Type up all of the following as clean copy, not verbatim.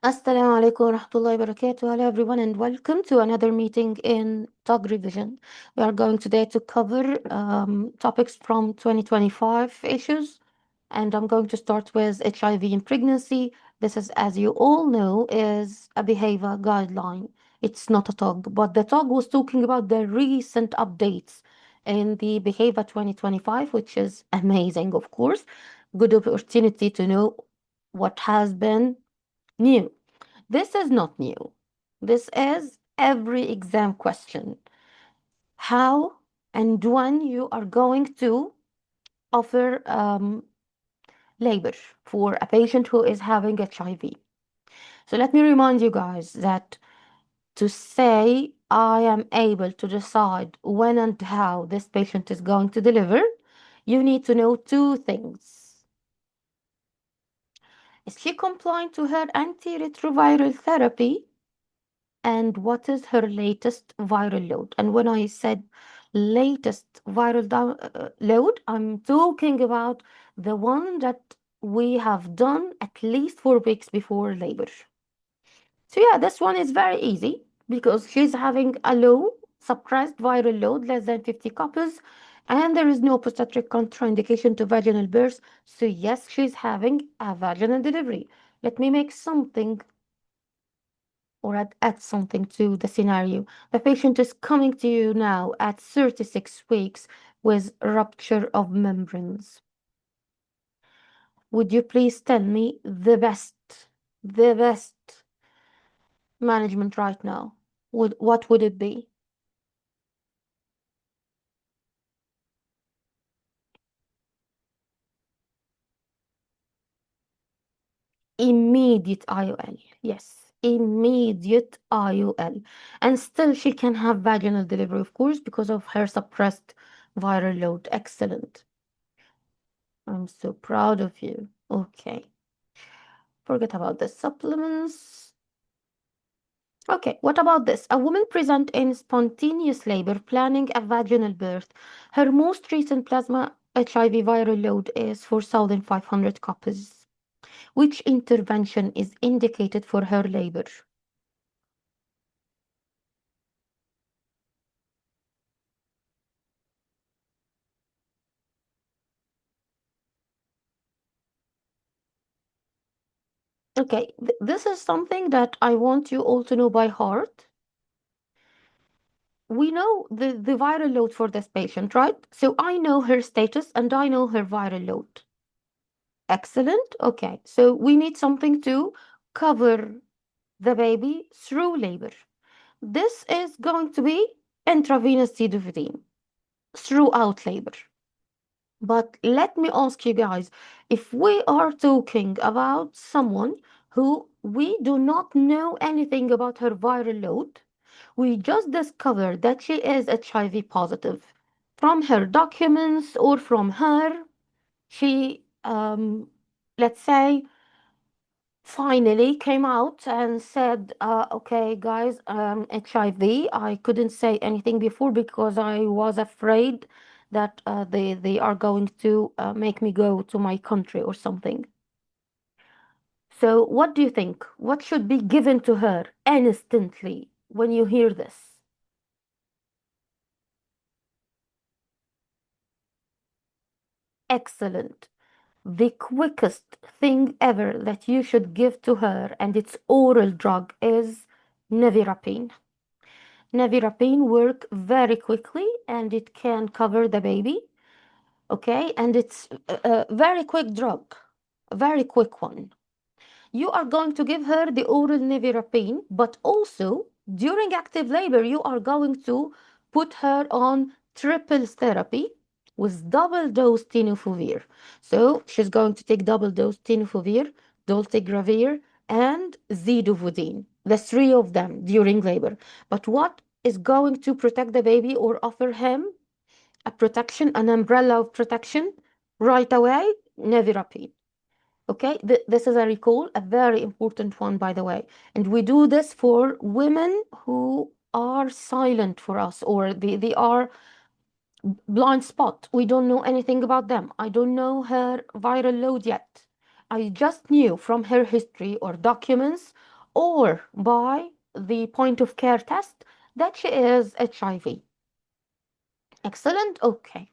Assalamu alaikum wa rahmatullahi wa barakatuh. Hello everyone and welcome to another meeting in TOG revision. We are going today to cover topics from 2025 issues, and I'm going to start with HIV in pregnancy. This is, as you all know, is a behavior guideline. It's not a TOG, but the TOG was talking about the recent updates in the behavior 2025, which is amazing, of course. Good opportunity to know what has been new. This is not new. This is every exam question. How and when you are going to offer labor for a patient who is having HIV. So let me remind you guys that to say I am able to decide when and how this patient is going to deliver, you need to know two things. Is she compliant to her antiretroviral therapy? And what is her latest viral load? And when I said latest load, I'm talking about the one that we have done at least 4 weeks before labor. So yeah, this one is very easy because she's having a low suppressed viral load, less than 50 copies, and there is no obstetric contraindication to vaginal birth. So yes, she's having a vaginal delivery. Let me make something or add something to the scenario. The patient is coming to you now at 36 weeks with rupture of membranes. Would you please tell me the best management right now? What would it be? Immediate IOL. Yes, immediate IOL. And still she can have vaginal delivery, of course, because of her suppressed viral load. Excellent. I'm so proud of you. Okay. Forget about the supplements. Okay, what about this? A woman present in spontaneous labor planning a vaginal birth. Her most recent plasma HIV viral load is 4,500 copies. Which intervention is indicated for her labor? Okay, this is something that I want you all to know by heart. We know the viral load for this patient, right? So I know her status and I know her viral load. Excellent. Okay, so we need something to cover the baby through labor. This is going to be intravenous sidofidine throughout labor. But let me ask you guys, if we are talking about someone who we do not know anything about her viral load, we just discovered that she is HIV positive from her documents or from her, she, let's say, finally came out and said, okay, guys, HIV. I couldn't say anything before because I was afraid that they are going to make me go to my country or something. So, what do you think? What should be given to her instantly when you hear this? Excellent. The quickest thing ever that you should give to her, and it's oral drug, is nevirapine. Nevirapine work very quickly and it can cover the baby. Okay, and it's a very quick drug, a very quick one. You are going to give her the oral nevirapine, but also during active labor, you are going to put her on triple therapy with double dose tenofovir. So she's going to take double dose tenofovir, dolutegravir, and zidovudine, the three of them during labor. But what is going to protect the baby or offer him a protection, an umbrella of protection right away? Nevirapine. Okay, this is a recall, a very important one, by the way. And we do this for women who are silent for us or they are blind spot. We don't know anything about them. I don't know her viral load yet. I just knew from her history or documents or by the point of care test that she is HIV. Excellent. Okay.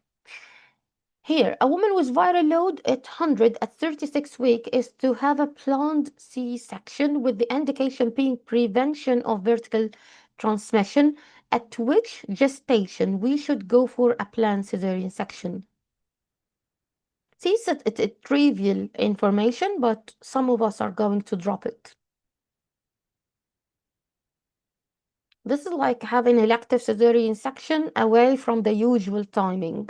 Here, a woman with viral load at 100 at 36 week is to have a planned C-section with the indication being prevention of vertical transmission, at which gestation we should go for a planned cesarean section. See, it's trivial information, but some of us are going to drop it. This is like having elective cesarean section away from the usual timing.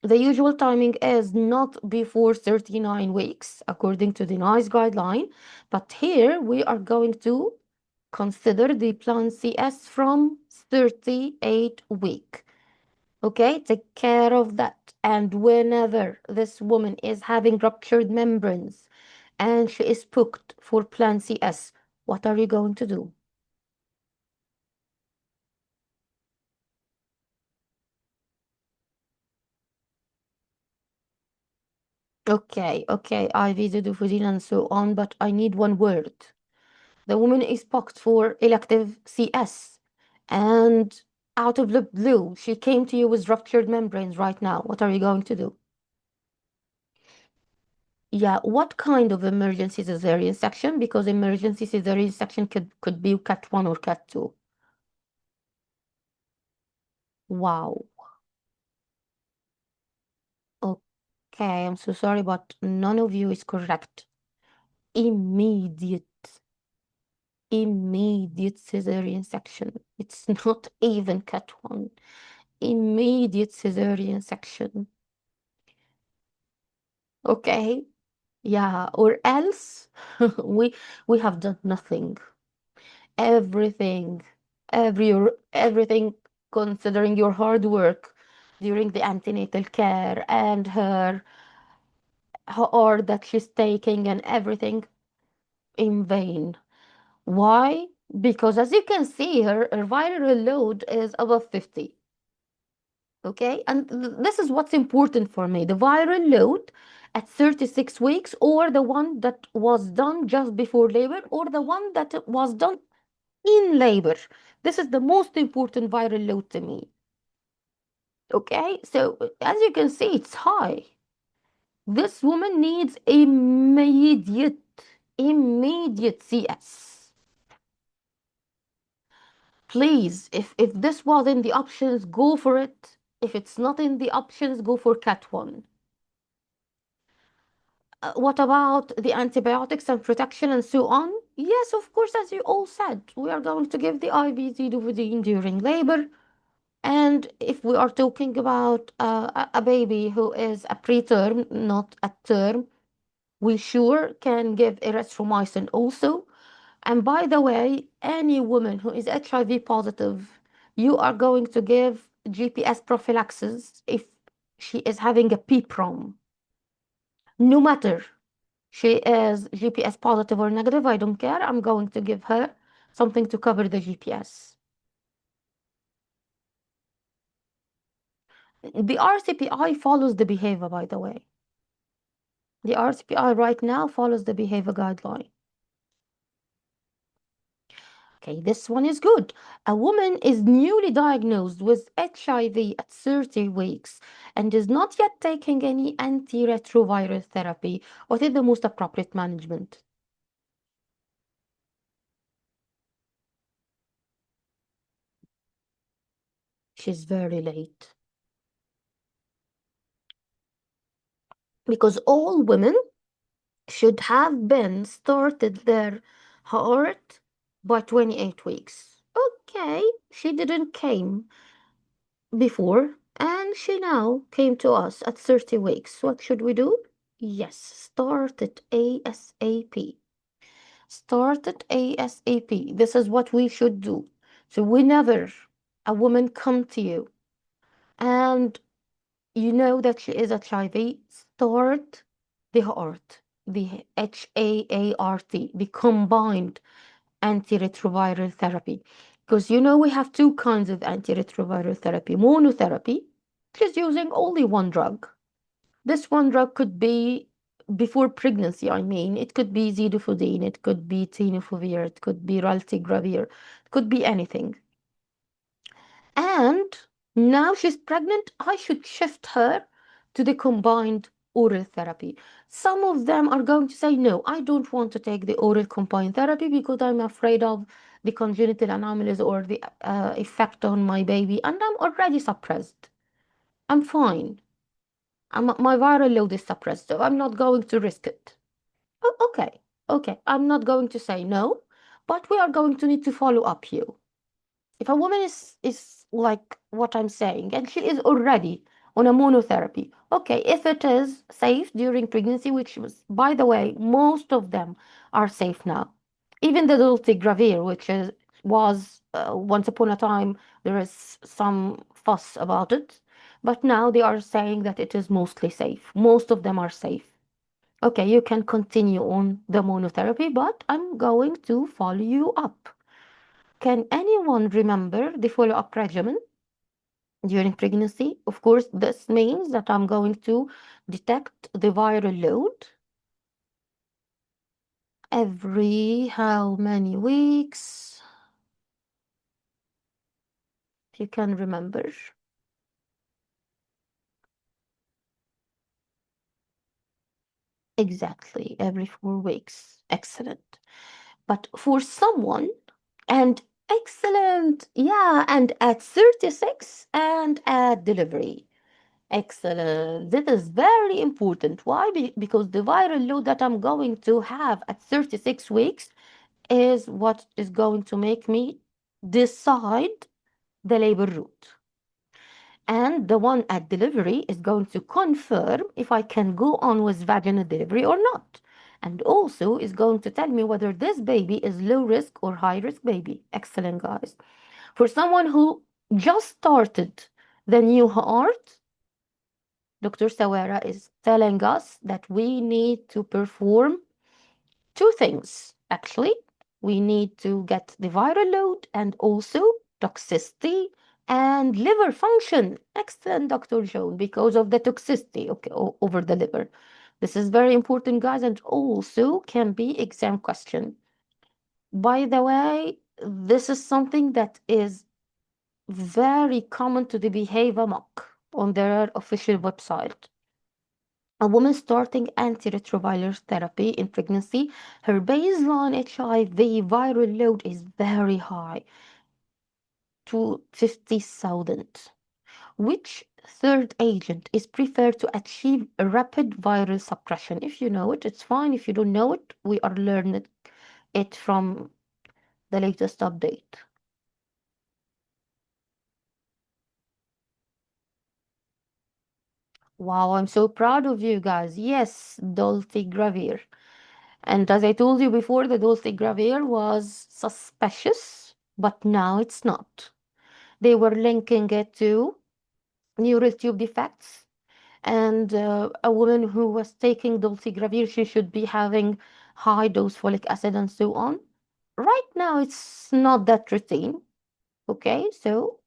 The usual timing is not before 39 weeks, according to the NICE guideline, but here we are going to consider the plan CS from 38 week. Okay, take care of that. And whenever this woman is having ruptured membranes and she is booked for plan CS, what are you going to do? Okay, IV, zidofudine, and so on, but I need one word. The woman is booked for elective CS, and out of the blue, she came to you with ruptured membranes right now. What are you going to do? Yeah, what kind of emergency cesarean section? Because emergency cesarean section could be cat 1 or cat 2. Wow. Okay, I'm so sorry, but none of you is correct. Immediate, immediate cesarean section. It's not even cat 1. Immediate cesarean section. Okay. Yeah, or else we we have done nothing. Everything, everything considering your hard work during the antenatal care and her or that she's taking and everything in vain. Why? Because as you can see, her viral load is above 50. Okay, and this is what's important for me, the viral load at 36 weeks, or the one that was done just before labor, or the one that was done in labor. This is the most important viral load to me. Okay, so as you can see, it's high. This woman needs immediate CS. Please, if this was in the options, go for it. If it's not in the options, go for cat 1. What about the antibiotics and protection and so on? Yes, of course, as you all said, we are going to give the IV zidovudine during labor. And if we are talking about a baby who is a preterm, not a term, we sure can give erythromycin also. And by the way, any woman who is HIV positive, you are going to give GPS prophylaxis if she is having a PROM. No matter she is GPS positive or negative, I don't care. I'm going to give her something to cover the GPS. The RCPI follows the behavior, by the way. The RCPI right now follows the behavior guideline. Okay, this one is good. A woman is newly diagnosed with HIV at 30 weeks and is not yet taking any antiretroviral therapy. What is the most appropriate management? She's very late. Because all women should have been started their heart by 28 weeks. Okay, she didn't came before and she now came to us at 30 weeks. What should we do? Yes, start it ASAP. Start it ASAP. This is what we should do. So whenever a woman come to you and you know that she is HIV, start the HAART, the HAART, the combined antiretroviral therapy. Because you know we have two kinds of antiretroviral therapy. Monotherapy, which is using only one drug. This one drug could be before pregnancy, I mean, it could be zidofudine, it could be tenofovir, it could be raltegravir, it could be anything. And now she's pregnant, I should shift her to the combined oral therapy. Some of them are going to say, no, I don't want to take the oral combined therapy because I'm afraid of the congenital anomalies or the effect on my baby, and I'm already suppressed. I'm fine. My viral load is suppressed, so I'm not going to risk it. Oh, okay, okay. I'm not going to say no, but we are going to need to follow up you. If a woman is like what I'm saying, and she is already on a monotherapy, okay, if it is safe during pregnancy, which was, by the way, most of them are safe now. Even the dolutegravir, which is was once upon a time, there is some fuss about it, but now they are saying that it is mostly safe. Most of them are safe. Okay, you can continue on the monotherapy, but I'm going to follow you up. Can anyone remember the follow-up regimen during pregnancy? Of course, this means that I'm going to detect the viral load every how many weeks, if you can remember. Exactly, every 4 weeks. Excellent. But for someone, and excellent, yeah, and at 36 and at delivery. Excellent. That is very important. Why? Because the viral load that I'm going to have at 36 weeks is what is going to make me decide the labor route. And the one at delivery is going to confirm if I can go on with vaginal delivery or not. And also is going to tell me whether this baby is low risk or high risk baby. Excellent, guys. For someone who just started the new heart, Dr. Sawara is telling us that we need to perform two things. Actually, we need to get the viral load and also toxicity and liver function. Excellent, Dr. Joan, because of the toxicity, okay, over the liver. This is very important, guys, and also can be exam question. By the way, this is something that is very common to the BHIVA mock on their official website. A woman starting antiretroviral therapy in pregnancy, her baseline HIV viral load is very high, to 50,000. Which third agent is preferred to achieve rapid viral suppression? If you know it, it's fine. If you don't know it, we are learning it from the latest update. Wow, I'm so proud of you guys. Yes, dolutegravir. And as I told you before, the dolutegravir was suspicious, but now it's not. They were linking it to neural tube defects, and a woman who was taking dolutegravir, she should be having high dose folic acid and so on. Right now, it's not that routine. Okay, so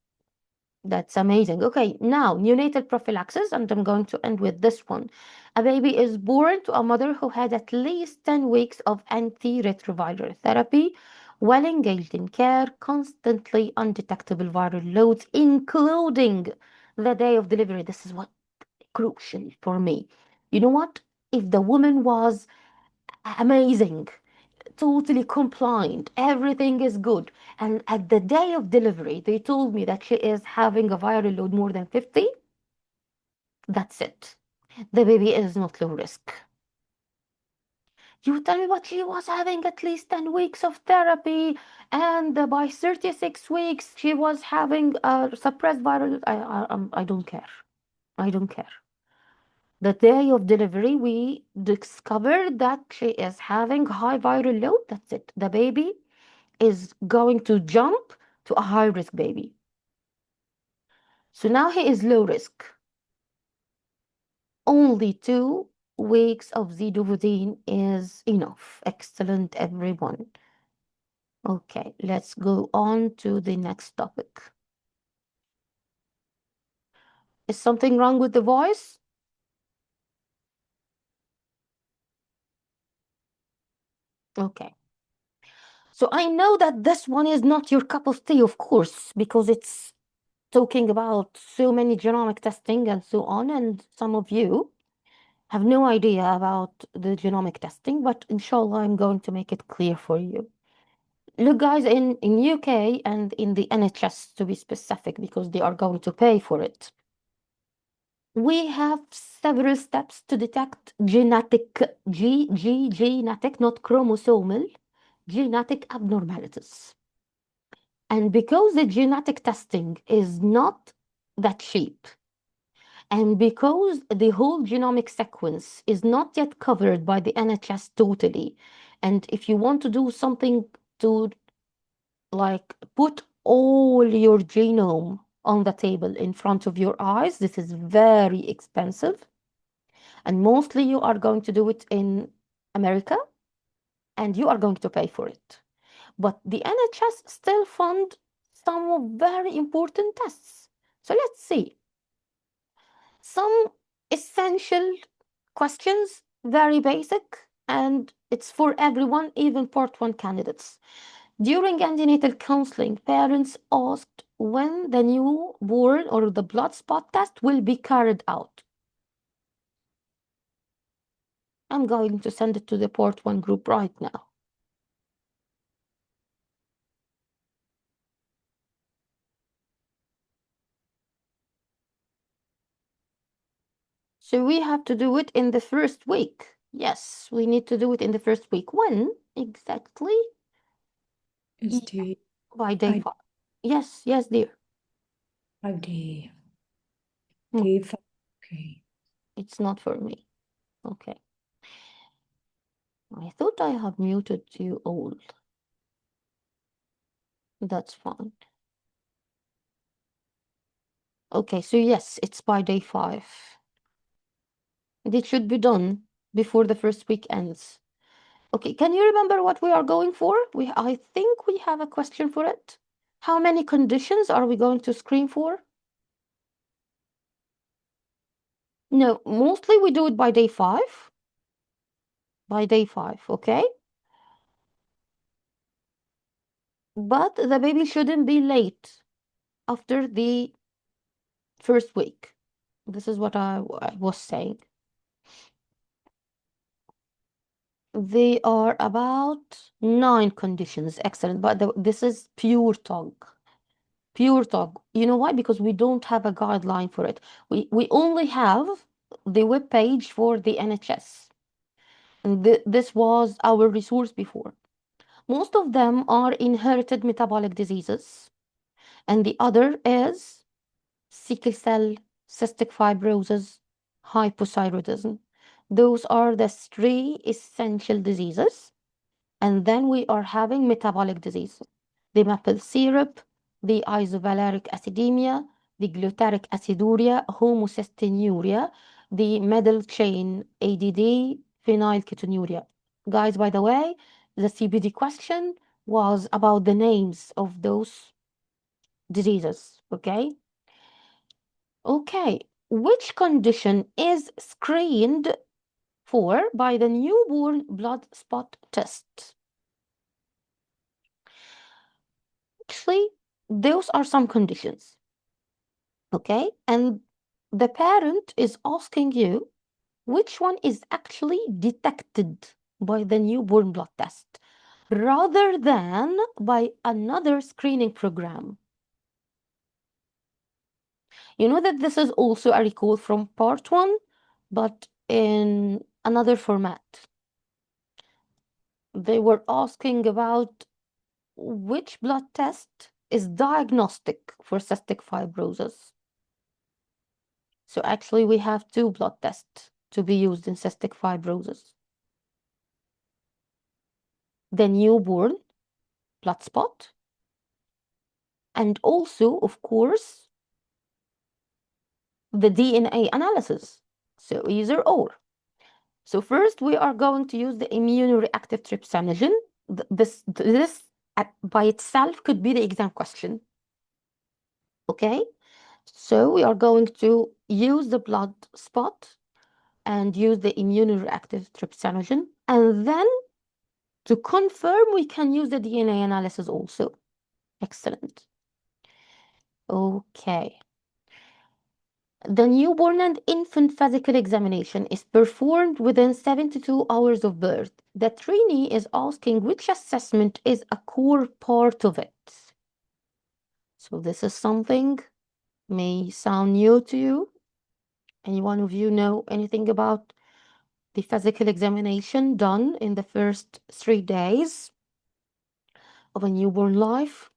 that's amazing. Okay, now neonatal prophylaxis, and I'm going to end with this one. A baby is born to a mother who had at least 10 weeks of antiretroviral therapy, well engaged in care, constantly undetectable viral loads, including the day of delivery. This is what crucial for me. You know what? If the woman was amazing, totally compliant, everything is good, and at the day of delivery, they told me that she is having a viral load more than 50, that's it. The baby is not low risk. You tell me what she was having at least 10 weeks of therapy, and by 36 weeks, she was having a suppressed viral. I don't care. I don't care. The day of delivery, we discovered that she is having high viral load. That's it. The baby is going to jump to a high risk baby. So now he is low risk. Only 2 weeks of zidovudine is enough. Excellent, everyone. Okay, let's go on to the next topic. Is something wrong with the voice? Okay. So I know that this one is not your cup of tea, of course, because it's talking about so many genomic testing and so on, and some of you have no idea about the genomic testing, but inshallah, I'm going to make it clear for you. Look, guys, in UK and in the NHS, to be specific, because they are going to pay for it, we have several steps to detect genetic, genetic, not chromosomal, genetic abnormalities. And because the genetic testing is not that cheap, and because the whole genomic sequence is not yet covered by the NHS totally, and if you want to do something to like put all your genome on the table in front of your eyes, this is very expensive. And mostly you are going to do it in America, and you are going to pay for it. But the NHS still fund some very important tests. So let's see. Some essential questions, very basic, and it's for everyone, even Part 1 candidates. During antenatal counseling, parents asked when the newborn or the blood spot test will be carried out. I'm going to send it to the Part 1 group right now. So we have to do it in the first week. Yes, we need to do it in the first week. When exactly? It's Yeah, the by day 5. Yes, yes, dear. 5 day. Hmm, Day 5. Okay. it's not for me. Okay. I thought I have muted you all. That's fine. Okay, so yes, it's by day 5. It should be done before the first week ends. Okay, can you remember what we are going for? I think we have a question for it. How many conditions are we going to screen for? No, mostly we do it by day 5. By day 5, okay? But the baby shouldn't be late after the first week. This is what I was saying. They are about 9 conditions. Excellent. But this is pure talk. Pure talk. You know why? Because we don't have a guideline for it. We only have the web page for the NHS. And this was our resource before. Most of them are inherited metabolic diseases, and the other is sickle cell, cystic fibrosis, hypothyroidism. Those are the 3 essential diseases. And then we are having metabolic disease, the maple syrup, the isovaleric acidemia, the glutaric aciduria, homocystinuria, the middle chain ADD, phenylketonuria. Guys, by the way, the CBD question was about the names of those diseases, okay? Okay, which condition is screened for by the newborn blood spot test? Actually, those are some conditions, okay? And the parent is asking you which one is actually detected by the newborn blood test rather than by another screening program. You know that this is also a recall from part 1, but in another format. They were asking about which blood test is diagnostic for cystic fibrosis. So actually we have 2 blood tests to be used in cystic fibrosis. The newborn blood spot, and also, of course, the DNA analysis. So either or. So first we are going to use the immunoreactive trypsinogen. This by itself could be the exam question. Okay? So we are going to use the blood spot and use the immunoreactive trypsinogen, and then To confirm, we can use the DNA analysis also. Excellent. Okay. The newborn and infant physical examination is performed within 72 hours of birth. The trainee is asking which assessment is a core part of it. So this is something may sound new to you. Any one of you know anything about the physical examination done in the first 3 days of a newborn life?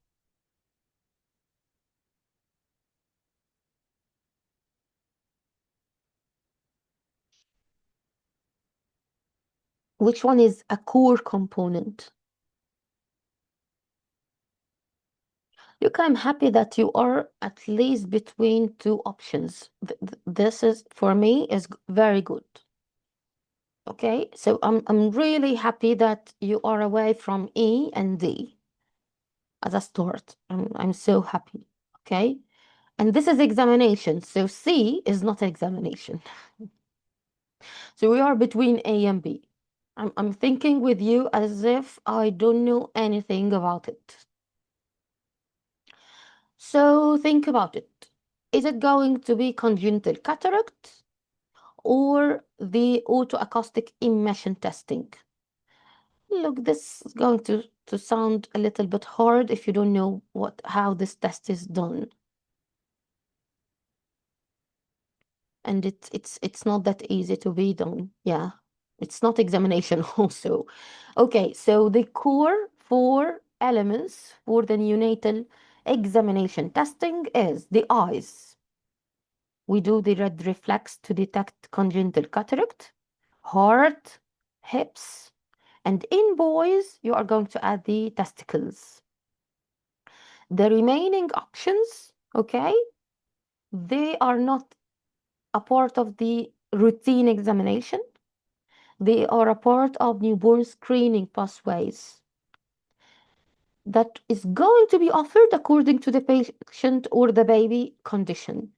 Which one is a core component? Look, I'm happy that you are at least between two options. This is, for me, is very good. Okay, so I'm really happy that you are away from E and D as a start. I'm so happy. Okay, and this is examination, so C is not examination. So we are between A and B. I'm thinking with you as if I don't know anything about it. So think about it. Is it going to be congenital cataract or the autoacoustic emission testing? Look, this is going to sound a little bit hard if you don't know how this test is done. And it's not that easy to be done. Yeah. It's not examination also. Okay, so the core 4 elements for the neonatal examination testing is the eyes. We do the red reflex to detect congenital cataract, heart, hips, and in boys, you are going to add the testicles. The remaining options, okay, they are not a part of the routine examination. They are a part of newborn screening pathways that is going to be offered according to the patient or the baby condition.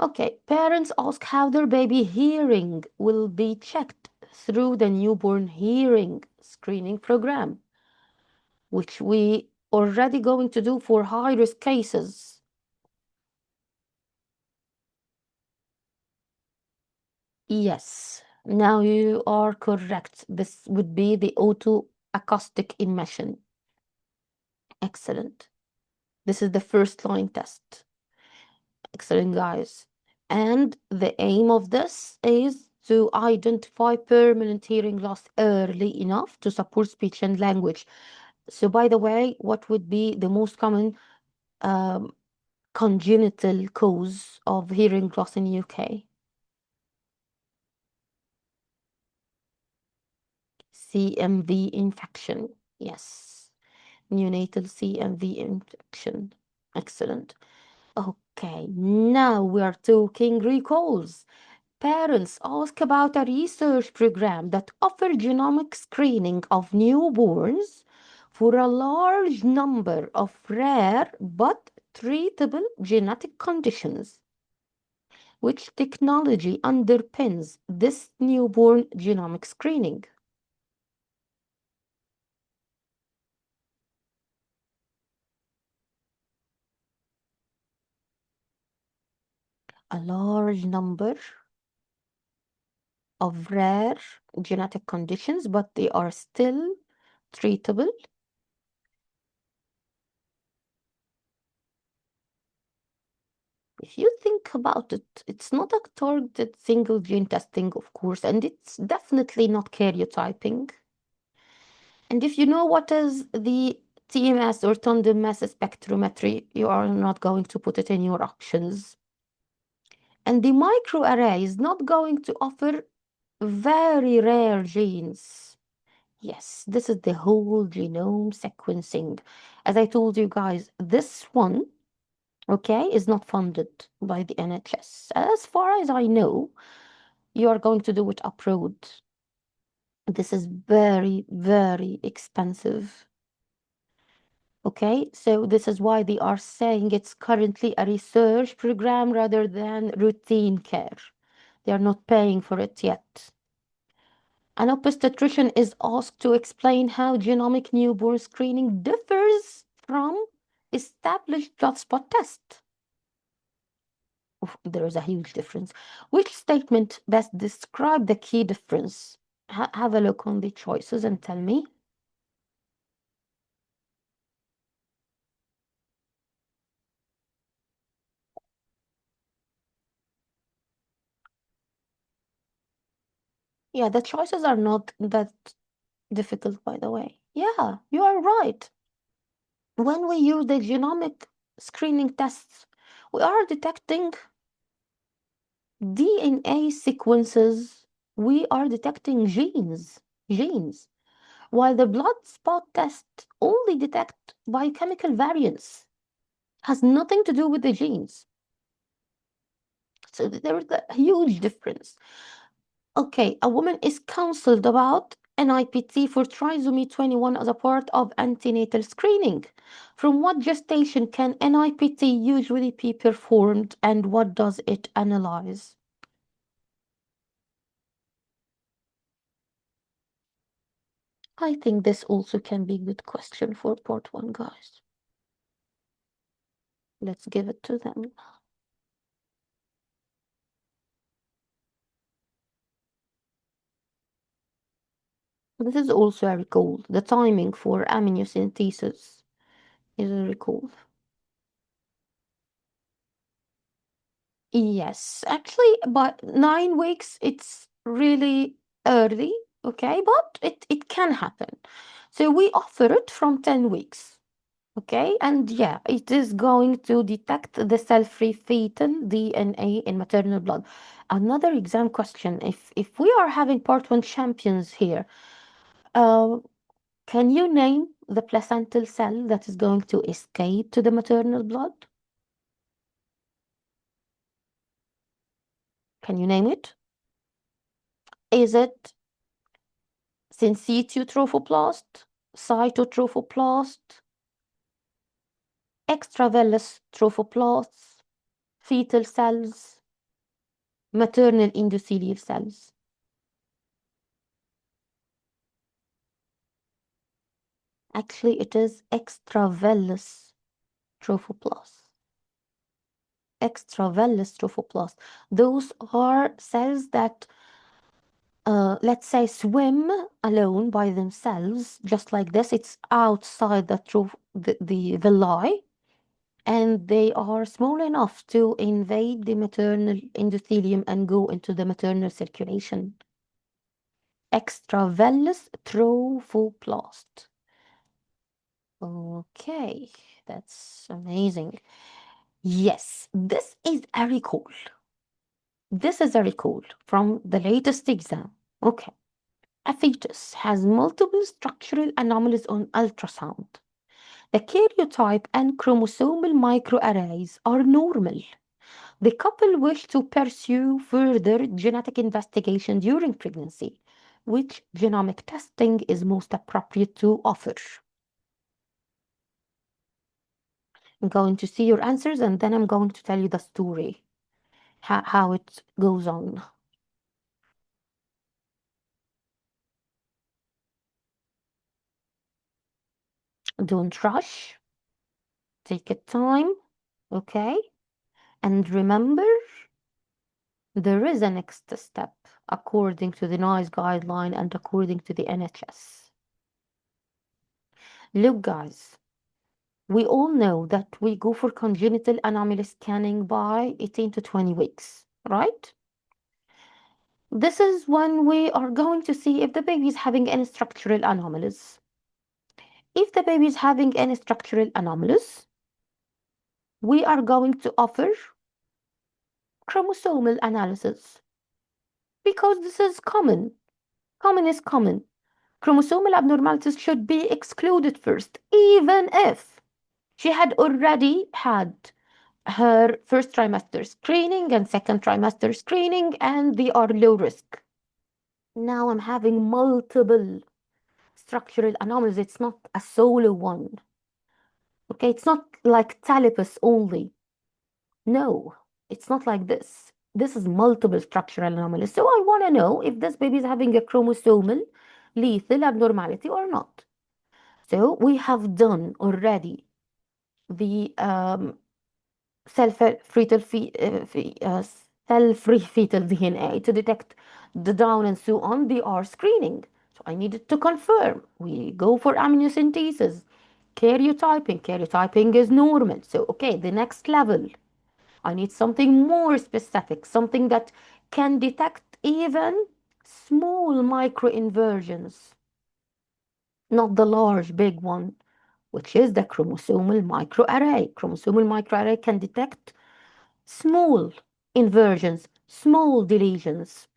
Okay, parents ask how their baby hearing will be checked through the newborn hearing screening program, which we already going to do for high risk cases. Yes, now you are correct. This would be the autoacoustic emission. Excellent. This is the first line test. Excellent, guys. And the aim of this is to identify permanent hearing loss early enough to support speech and language. So, by the way, what would be the most common um, congenital cause of hearing loss in UK? CMV infection. Yes, neonatal CMV infection. Excellent. Okay, now we are talking recalls. Parents ask about a research program that offers genomic screening of newborns for a large number of rare but treatable genetic conditions. Which technology underpins this newborn genomic screening? A large number of rare genetic conditions, but they are still treatable. If you think about it, it's not a targeted single gene testing, of course, and it's definitely not karyotyping. And if you know what is the TMS or tandem mass spectrometry, you are not going to put it in your options. And the microarray is not going to offer very rare genes. Yes, this is the whole genome sequencing. As I told you guys, this one, okay, is not funded by the NHS. As far as I know, you are going to do it abroad. This is very, very expensive. Okay, so this is why they are saying it's currently a research program rather than routine care. They are not paying for it yet. An obstetrician is asked to explain how genomic newborn screening differs from established blood spot test. Oof, there is a huge difference. Which statement best describe the key difference? Have a look on the choices and tell me. Yeah, the choices are not that difficult, by the way. Yeah, you are right. When we use the genomic screening tests, we are detecting DNA sequences, we are detecting genes, while the blood spot test only detect biochemical variants, has nothing to do with the genes. So there is a huge difference. Okay, a woman is counseled about NIPT for trisomy 21 as a part of antenatal screening. From what gestation can NIPT usually be performed and what does it analyze? I think this also can be a good question for part one, guys. Let's give it to them. This is also a recall. The timing for amniocentesis is a recall. Yes, actually, but 9 weeks, it's really early, okay, but it can happen. So we offer it from 10 weeks, okay, and yeah, it is going to detect the cell-free fetal DNA in maternal blood. Another exam question, if we are having part one champions here, uh, can you name the placental cell that is going to escape to the maternal blood? Can you name it? Is it syncytial trophoblast, cytotrophoblast, extravellus trophoblasts, fetal cells, maternal endothelial cells? Actually, it is extravellus trophoblasts. Extravellus trophoblasts. Those are cells that, let's say, swim alone by themselves, just like this. It's outside the villi, and they are small enough to invade the maternal endothelium and go into the maternal circulation. Extravellus trophoblast. Okay, that's amazing. Yes, this is a recall. This is a recall from the latest exam. Okay. A fetus has multiple structural anomalies on ultrasound. The karyotype and chromosomal microarrays are normal. The couple wish to pursue further genetic investigation during pregnancy. Which genomic testing is most appropriate to offer? I'm going to see your answers and then I'm going to tell you the story, how it goes on. Don't rush, take your time, okay? And remember, there is a next step according to the NICE guideline and according to the NHS. Look, guys, we all know that we go for congenital anomaly scanning by 18 to 20 weeks, right? This is when we are going to see if the baby is having any structural anomalies. If the baby is having any structural anomalies, we are going to offer chromosomal analysis because this is common. Common is common. Chromosomal abnormalities should be excluded first, even if she had already had her first trimester screening and second trimester screening, and they are low risk. Now I'm having multiple structural anomalies. It's not a solo one. Okay, it's not like talipus only. No, it's not like this. This is multiple structural anomalies. So I want to know if this baby is having a chromosomal lethal abnormality or not. So we have done already the cell-free fetal DNA to detect the down and so on. They are screening. So I needed to confirm. We go for amniocentesis, karyotyping. Karyotyping is normal. So, okay, the next level. I need something more specific, something that can detect even small microinversions, not the large, big one, which is the chromosomal microarray. Chromosomal microarray can detect small inversions, small deletions.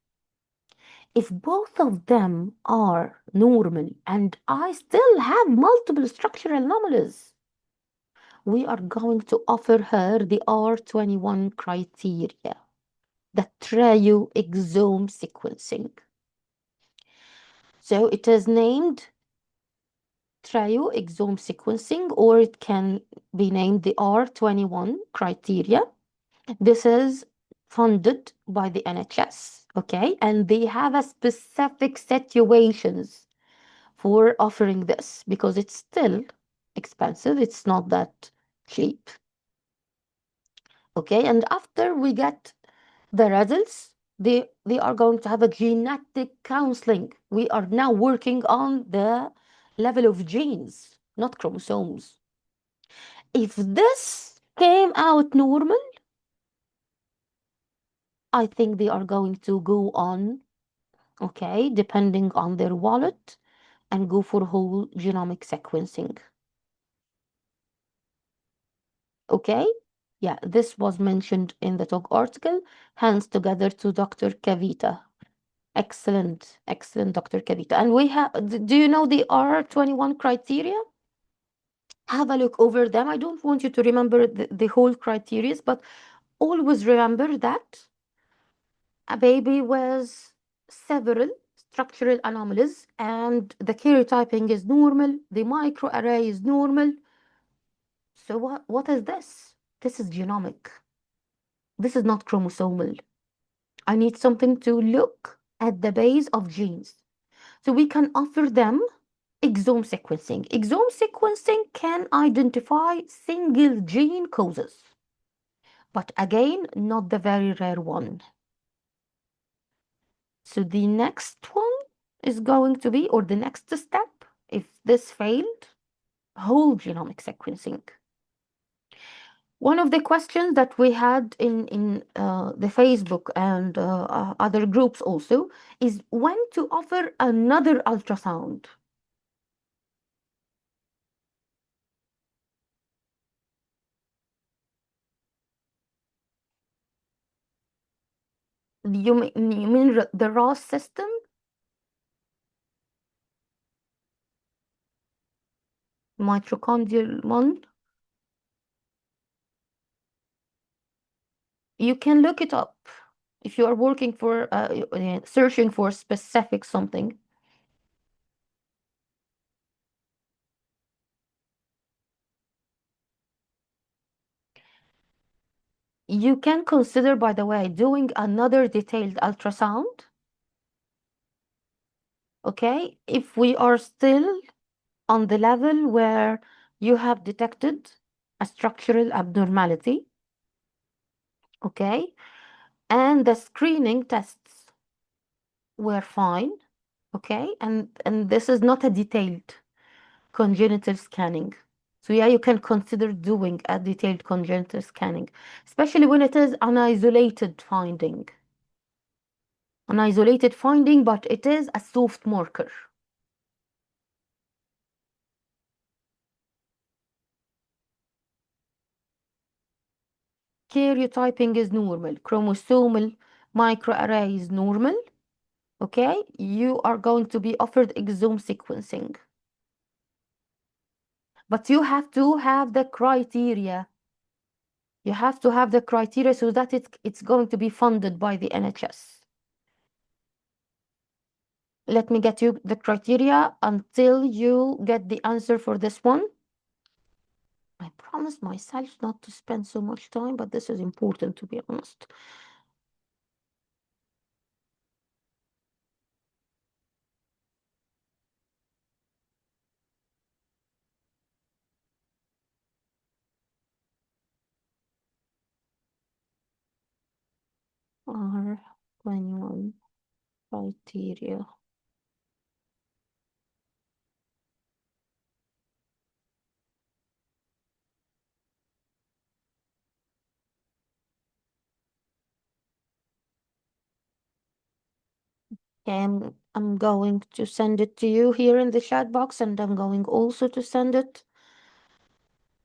If both of them are normal and I still have multiple structural anomalies, we are going to offer her the R21 criteria, the trio exome sequencing. So it is named trio exome sequencing, or it can be named the R21 criteria. This is funded by the NHS, okay? And they have a specific situations for offering this because it's still expensive. It's not that cheap. Okay, and after we get the results, they are going to have a genetic counseling. We are now working on the level of genes, not chromosomes. If this came out normal, I think they are going to go on, okay, depending on their wallet, and go for whole genomic sequencing. Okay? Yeah, this was mentioned in the talk article. Hands together to Dr. Kavita. Excellent, excellent, Dr. Kavita. And we have, do you know the R21 criteria? Have a look over them. I don't want you to remember the whole criteria, but always remember that a baby with several structural anomalies and the karyotyping is normal, the microarray is normal. So what is this? This is genomic. This is not chromosomal. I need something to look at the base of genes. So we can offer them exome sequencing. Exome sequencing can identify single gene causes, but again, not the very rare one. So the next one is going to be, or the next step, if this failed, whole genomic sequencing. One of the questions that we had in the Facebook and other groups also is when to offer another ultrasound. You mean the ROS system? Mitochondrial one? You can look it up if you are working for searching for specific something. You can consider, by the way, doing another detailed ultrasound. Okay, if we are still on the level where you have detected a structural abnormality, okay, and the screening tests were fine, okay, and this is not a detailed congenital scanning. So yeah, you can consider doing a detailed congenital scanning, especially when it is an isolated finding. An isolated finding, but it is a soft marker. Karyotyping is normal. Chromosomal microarray is normal. Okay, you are going to be offered exome sequencing. But you have to have the criteria. You have to have the criteria so that it's going to be funded by the NHS. Let me get you the criteria until you get the answer for this one. I promised myself not to spend so much time, but this is important, to be honest. R21 criteria. I'm going to send it to you here in the chat box, and I'm going also to send it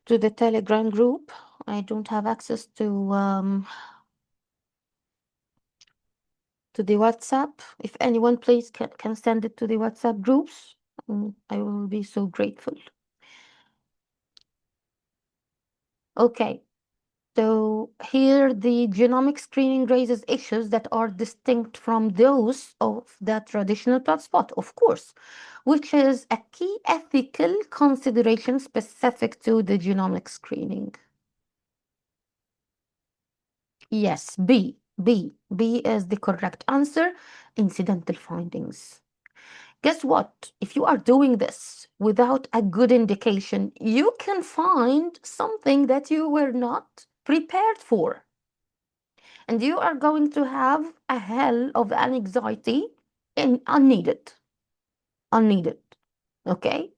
to the Telegram group. I don't have access to the WhatsApp. If anyone please can send it to the WhatsApp groups, I will be so grateful. Okay, so here the genomic screening raises issues that are distinct from those of the traditional blood spot, of course, which is a key ethical consideration specific to the genomic screening. Yes, B is the correct answer. Incidental findings. Guess what? If you are doing this without a good indication, you can find something that you were not prepared for. And you are going to have a hell of an anxiety and unneeded. Unneeded. Okay?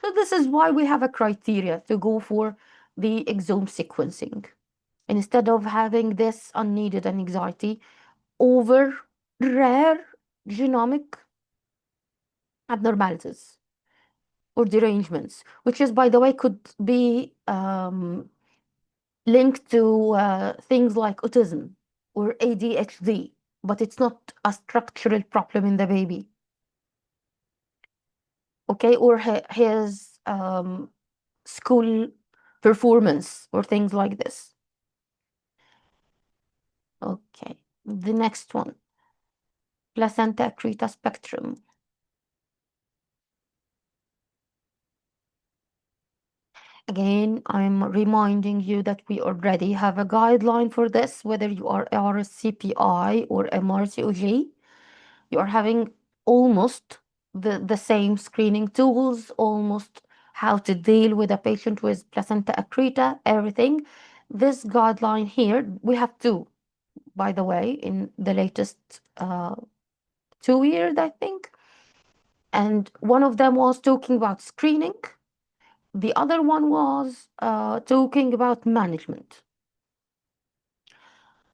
So this is why we have a criteria to go for the exome sequencing. Instead of having this unneeded anxiety over rare genomic abnormalities or derangements, which is, by the way, could be linked to things like autism or ADHD, but it's not a structural problem in the baby. Okay, or his school performance or things like this. Okay, the next one, placenta accreta spectrum. Again, I'm reminding you that we already have a guideline for this, whether you are MRCPI or MRCOG. You are having almost the same screening tools, almost how to deal with a patient with placenta accreta, everything. This guideline here, we have two, by the way, in the latest 2 years, I think. And one of them was talking about screening. The other one was talking about management.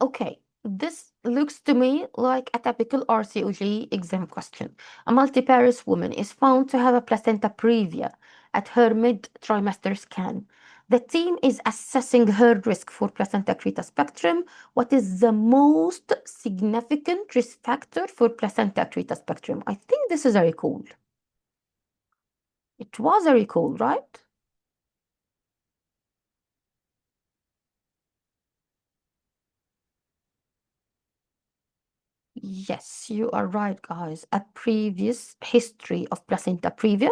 Okay, this looks to me like a typical RCOG exam question. A multiparous woman is found to have a placenta previa at her mid-trimester scan. The team is assessing her risk for placenta accreta spectrum. What is the most significant risk factor for placenta accreta spectrum? I think this is a recall. It was a recall, right? Yes, you are right, guys. A previous history of placenta previa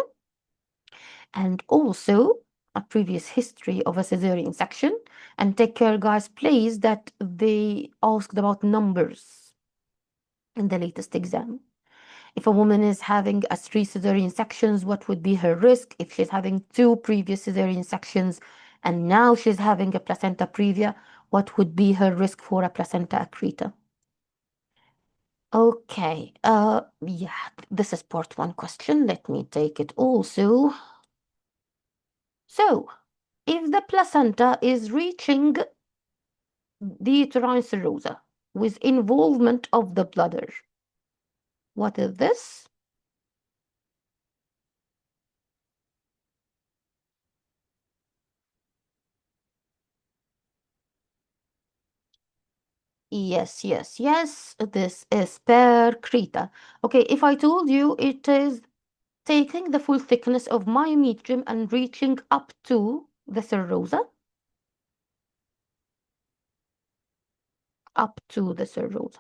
and also a previous history of a cesarean section. And take care, guys, please, that they asked about numbers in the latest exam. If a woman is having a 3 cesarean sections, what would be her risk? If she's having 2 previous cesarean sections and now she's having a placenta previa, what would be her risk for a placenta accreta? Okay, yeah, this is part 1 question. Let me take it also. So, if the placenta is reaching the uterine serosa with involvement of the bladder, what is this? Yes, yes, yes, this is per creta. Okay, if I told you it is taking the full thickness of my metrium and reaching up to the serosa, up to the serosa.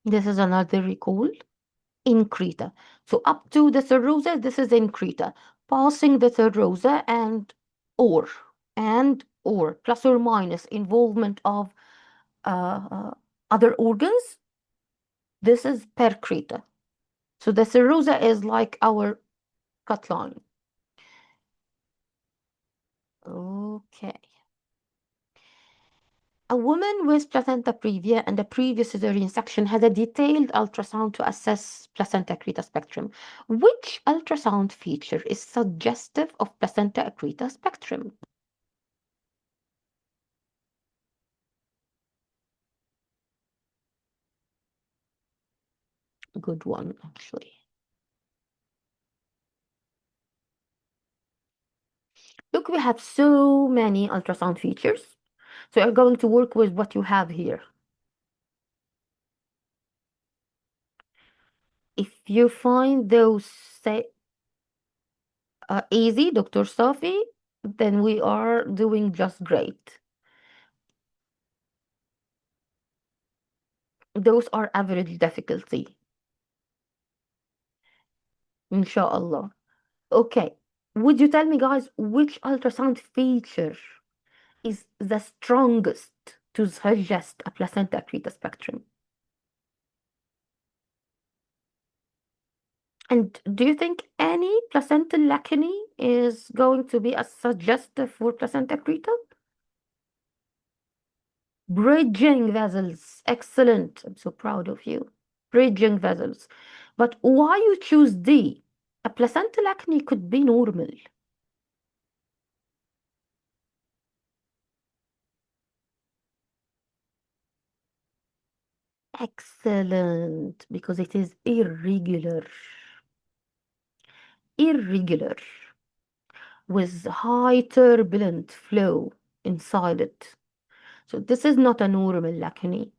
This is another recall in creta. So up to the serosa, this is in creta. Passing the serosa or plus or minus involvement of other organs, this is per creta. So the serosa is like our cut line. Okay. A woman with placenta previa and a previous cesarean section had a detailed ultrasound to assess placenta accreta spectrum. Which ultrasound feature is suggestive of placenta accreta spectrum? Good one, actually. Look, we have so many ultrasound features. So you're going to work with what you have here. If you find those easy, Dr. Safi, then we are doing just great. Those are average difficulty, inshallah. Okay, would you tell me, guys, which ultrasound feature is the strongest to suggest a placenta accreta spectrum? And do you think any placental lacunae is going to be as suggestive for placenta accreta? Bridging vessels. Excellent. I'm so proud of you. Bridging vessels. But why you choose D? A placental acne could be normal. Excellent. Because it is irregular. Irregular. With high turbulent flow inside it. So this is not a normal acne.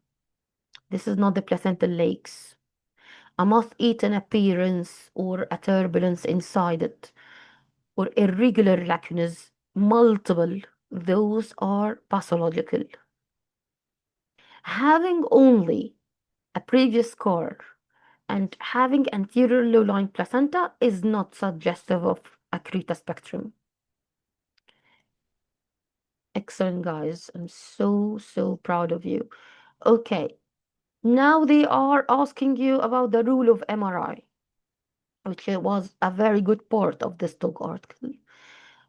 This is not the placental lakes. A moth-eaten appearance or a turbulence inside it, or irregular lacunas, multiple, those are pathological. Having only a previous scar and having anterior low-lying placenta is not suggestive of accreta spectrum. Excellent, guys. I'm so, so proud of you. Okay, now they are asking you about the rule of MRI, which was a very good part of this talk article.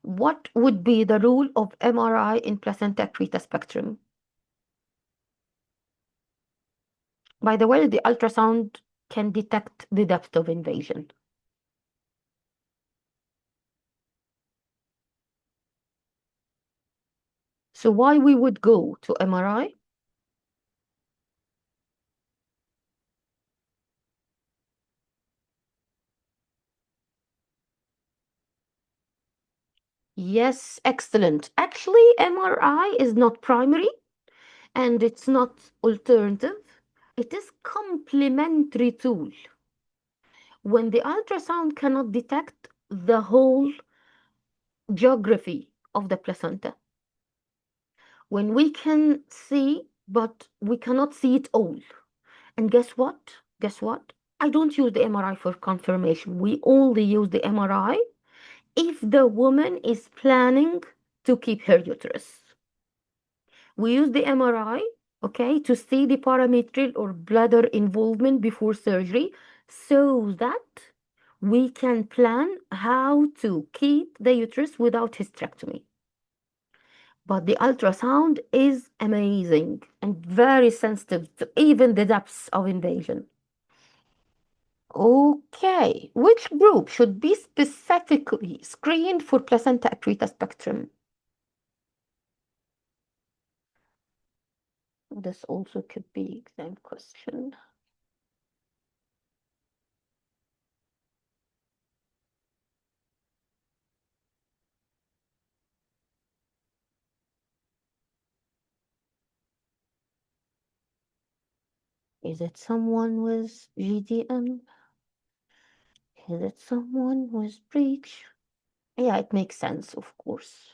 What would be the role of MRI in placenta accreta spectrum? By the way, the ultrasound can detect the depth of invasion. So why we would go to MRI? Yes, excellent. Actually, MRI is not primary and it's not alternative. It is complementary tool. When the ultrasound cannot detect the whole geography of the placenta, when we can see, but we cannot see it all. And guess what? Guess what? I don't use the MRI for confirmation. We only use the MRI if the woman is planning to keep her uterus. We use the MRI, okay, to see the parametrial or bladder involvement before surgery so that we can plan how to keep the uterus without hysterectomy. But the ultrasound is amazing and very sensitive to even the depths of invasion. Okay, which group should be specifically screened for placenta accreta spectrum? This also could be exam question. Is it someone with GDM? Is it someone with breech? Yeah, it makes sense, of course.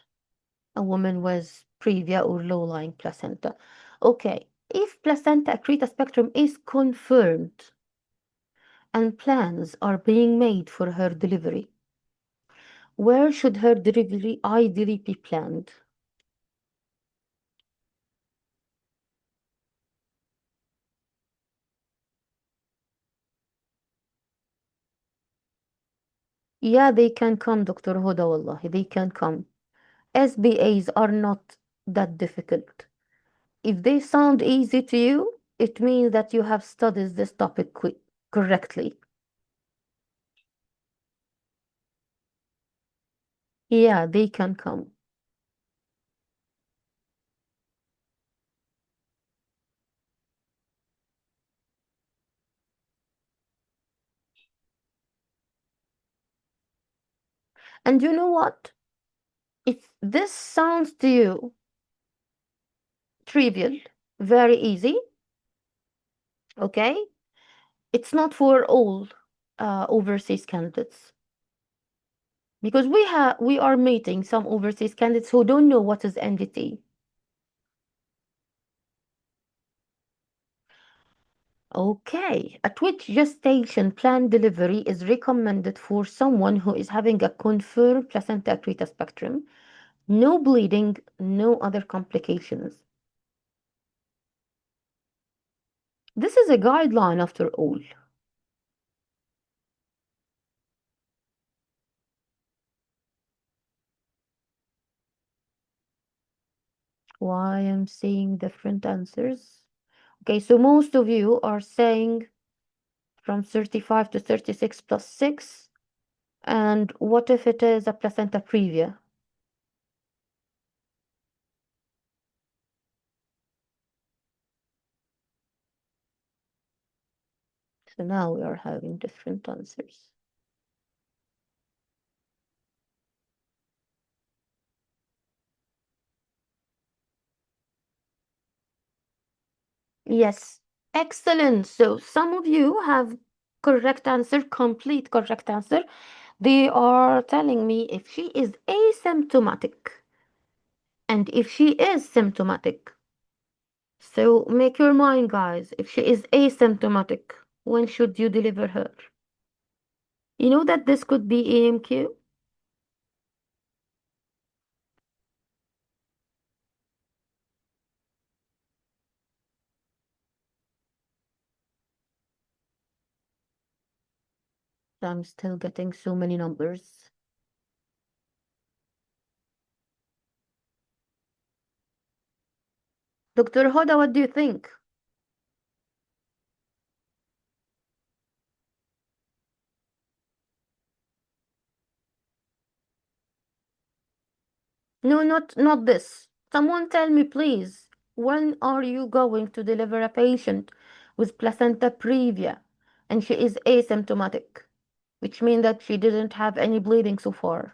A woman with previa or low-lying placenta. Okay, if placenta accreta spectrum is confirmed and plans are being made for her delivery, where should her delivery ideally be planned? Yeah, they can come, Dr. Huda, wallahi, they can come. SBAs are not that difficult. If they sound easy to you, it means that you have studied this topic correctly. Yeah, they can come. And you know what? If this sounds to you trivial, very easy, okay? It's not for all overseas candidates. Because we are meeting some overseas candidates who don't know what is NDT. Okay, at which gestation plan delivery is recommended for someone who is having a confirmed placenta accreta spectrum, no bleeding, no other complications? This is a guideline after all. Why I'm seeing different answers? Okay, so most of you are saying from 35 to 36 plus 6. And what if it is a placenta previa? So now we are having different answers. Yes, excellent. So some of you have correct answer, complete correct answer. They are telling me if she is asymptomatic and if she is symptomatic. So make your mind, guys. If she is asymptomatic, when should you deliver her? You know that this could be AMQ? I'm still getting so many numbers. Dr. Hoda, what do you think? No, not this. Someone tell me, please, when are you going to deliver a patient with placenta previa and she is asymptomatic, which means that she didn't have any bleeding so far?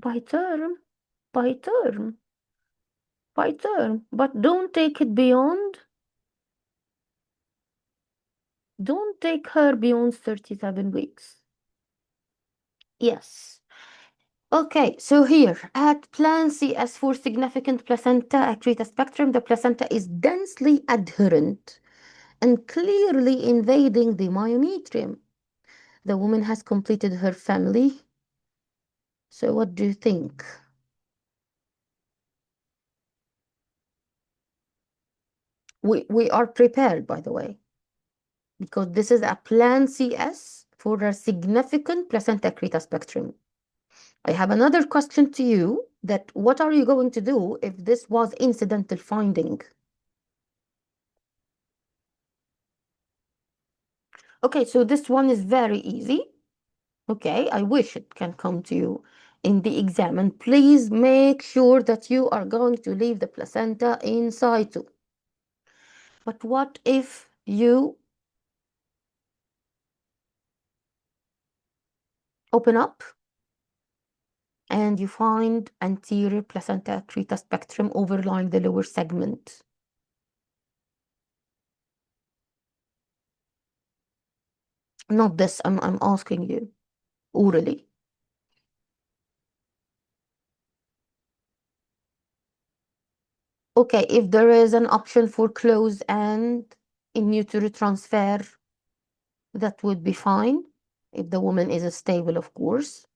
By term, by term, by term. But don't take her beyond 37 weeks. Yes. Okay, so here at plan CS for significant placenta accreta spectrum, the placenta is densely adherent and clearly invading the myometrium. The woman has completed her family. So what do you think? We are prepared, by the way, because this is a plan CS for a significant placenta accreta spectrum. I have another question to you that what are you going to do if this was incidental finding? Okay, so this one is very easy. Okay, I wish it can come to you in the exam. And please make sure that you are going to leave the placenta in situ. But what if you open up and you find anterior placenta accreta spectrum overlying the lower segment? Not this, I'm asking you orally. Okay, if there is an option for close and in utero transfer, that would be fine. if the woman is stable, of course.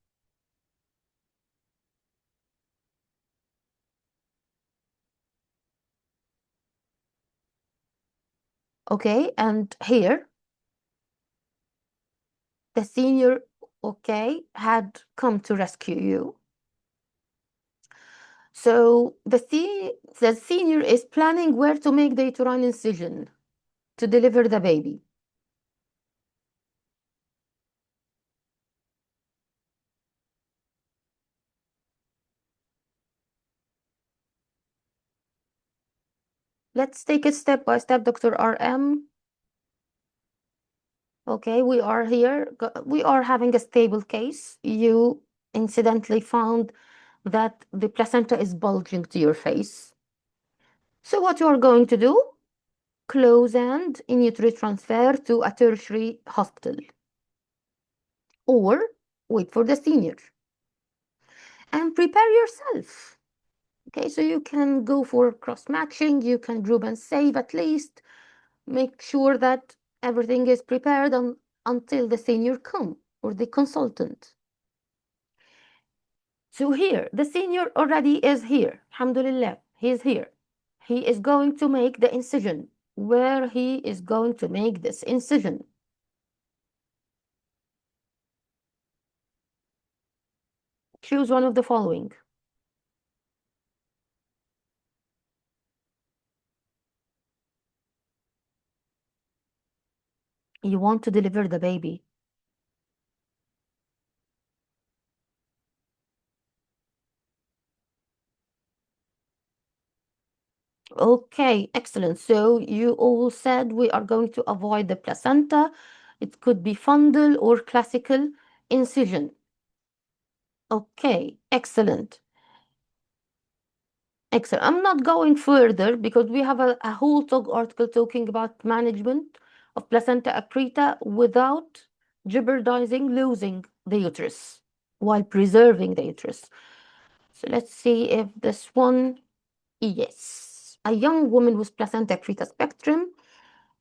Okay, and here the senior, okay, had come to rescue you. So the senior is planning where to make the uterine incision to deliver the baby. Let's take it step by step, Dr. RM. Okay, we are here. We are having a stable case. You incidentally found that the placenta is bulging to your face. So what you are going to do? Close and in utero transfer to a tertiary hospital, or wait for the senior and prepare yourself. Okay, so you can go for cross matching, you can group and save at least. Make sure that everything is prepared until the senior come or the consultant. So here, the senior already is here. Alhamdulillah, he is here. He is going to make the incision. Where he is going to make this incision? Choose one of the following. You want to deliver the baby. Okay, excellent. So you all said we are going to avoid the placenta. It could be fundal or classical incision. Okay, excellent. Excellent. I'm not going further because we have a whole talk article talking about management of placenta accreta without jeopardizing losing the uterus while preserving the uterus. So let's see if this one, yes. A young woman with placenta accreta spectrum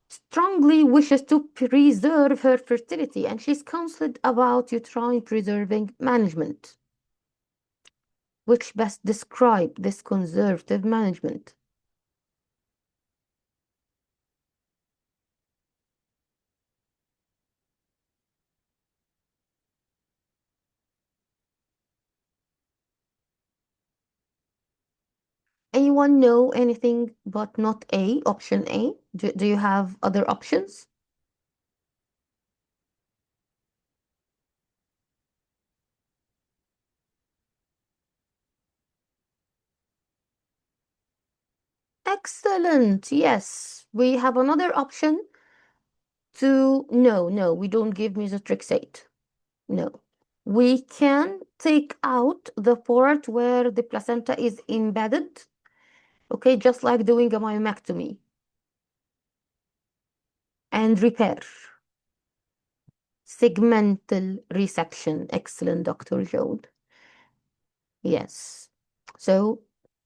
strongly wishes to preserve her fertility and she's counseled about uterine preserving management. Which best describe this conservative management? Anyone know anything but not A, option A? Do you have other options? Excellent. Yes. We have another option to no, we don't give methotrexate. No. We can take out the part where the placenta is embedded, okay, just like doing a myomectomy and repair. Segmental resection. Excellent, Dr. Jode. Yes. So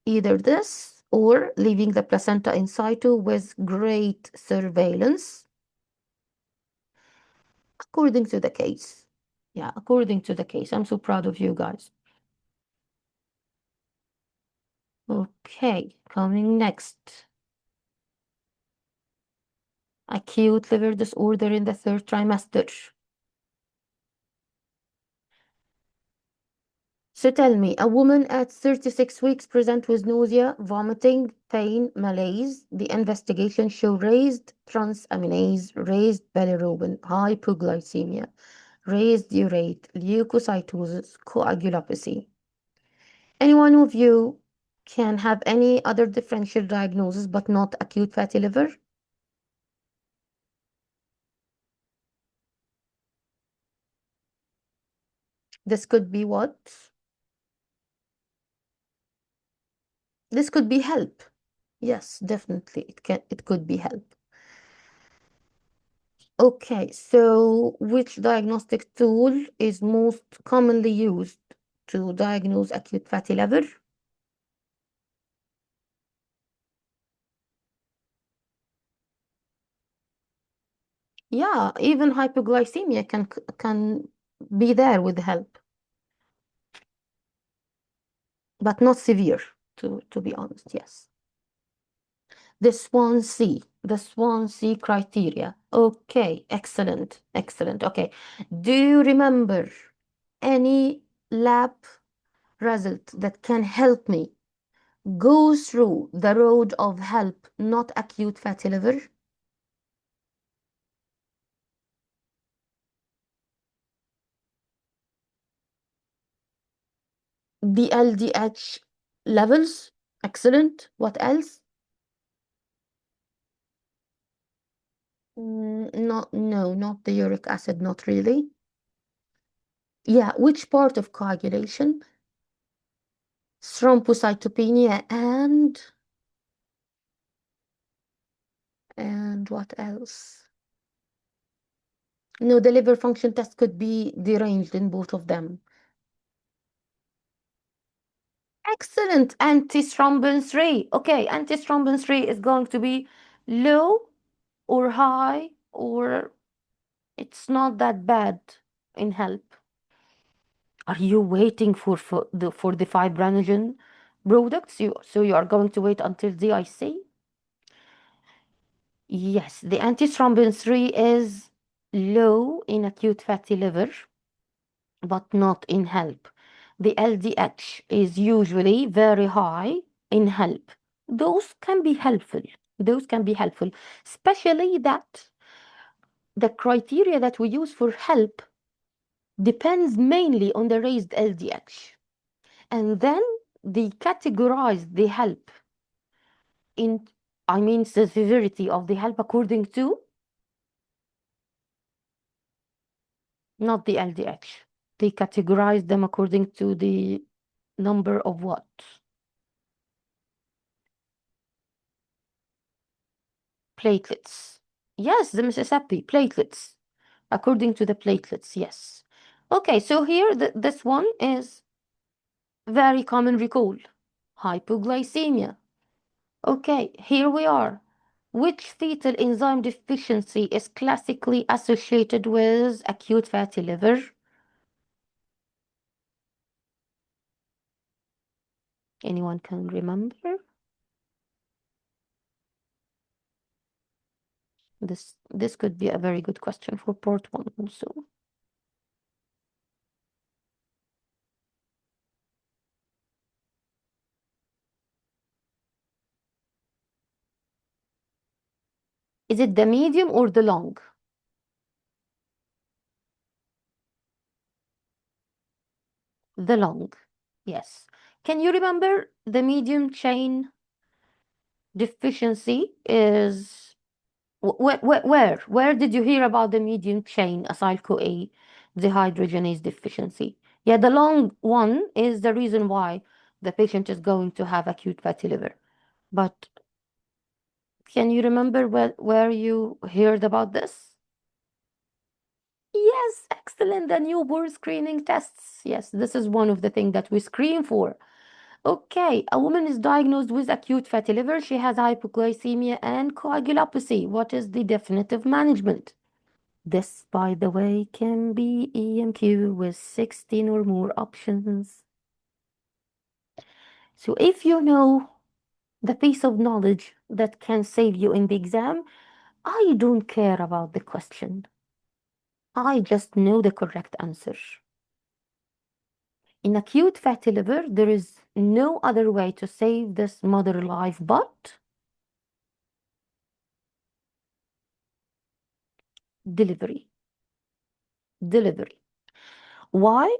either this or leaving the placenta in situ with great surveillance, according to the case. Yeah, according to the case. I'm so proud of you guys. Okay, coming next. Acute liver disorder in the third trimester. So tell me, a woman at 36 weeks present with nausea, vomiting, pain, malaise. The investigation show raised transaminase, raised bilirubin, hypoglycemia, raised urate, leukocytosis, coagulopathy. Any one of you can have any other differential diagnosis but not acute fatty liver? This could be what? This could be HELP. Yes, definitely. It could be HELP. Okay, so which diagnostic tool is most commonly used to diagnose acute fatty liver? Yeah, even hypoglycemia can be there with help, but not severe, to be honest, yes. The Swansea criteria. Okay, excellent, excellent. Okay. Do you remember any lab result that can help me go through the road of help, not acute fatty liver? The LDH levels. Excellent. What else? No, not the uric acid, not really. Yeah, which part of coagulation? Thrombocytopenia and what else? No, the liver function test could be deranged in both of them. Excellent. Antithrombin 3. Okay, antithrombin 3 is going to be low or high, or it's not that bad in help. Are you waiting for the fibrinogen products? So you are going to wait until the IC? Yes, the antithrombin 3 is low in acute fatty liver, but not in HELP. The LDH is usually very high in HELP. Those can be helpful. Those can be helpful, especially that the criteria that we use for HELP depends mainly on the raised LDH. And then they categorize the HELP in, I mean, the severity of the HELP according to not the LDH. They categorize them according to the number of what? Platelets. Yes, the Mississippi platelets. According to the platelets, yes. Okay, so here this one is very common recall. Hypoglycemia. Okay, here we are. Which fetal enzyme deficiency is classically associated with acute fatty liver? Anyone can remember? This could be a very good question for part one also. Is it the medium or the long? The long, yes. Can you remember the medium chain deficiency is where did you hear about the medium chain acyl CoA dehydrogenase deficiency? Yeah, the long one is the reason why the patient is going to have acute fatty liver. But can you remember where you heard about this? Yes, excellent. The newborn screening tests. Yes, this is one of the things that we screen for. Okay, a woman is diagnosed with acute fatty liver. She has hypoglycemia and coagulopathy. What is the definitive management? This, by the way, can be EMQ with 16 or more options. So if you know the piece of knowledge that can save you in the exam, I don't care about the question. I just know the correct answer. In acute fatty liver, there is no other way to save this mother life but delivery. Delivery. Why?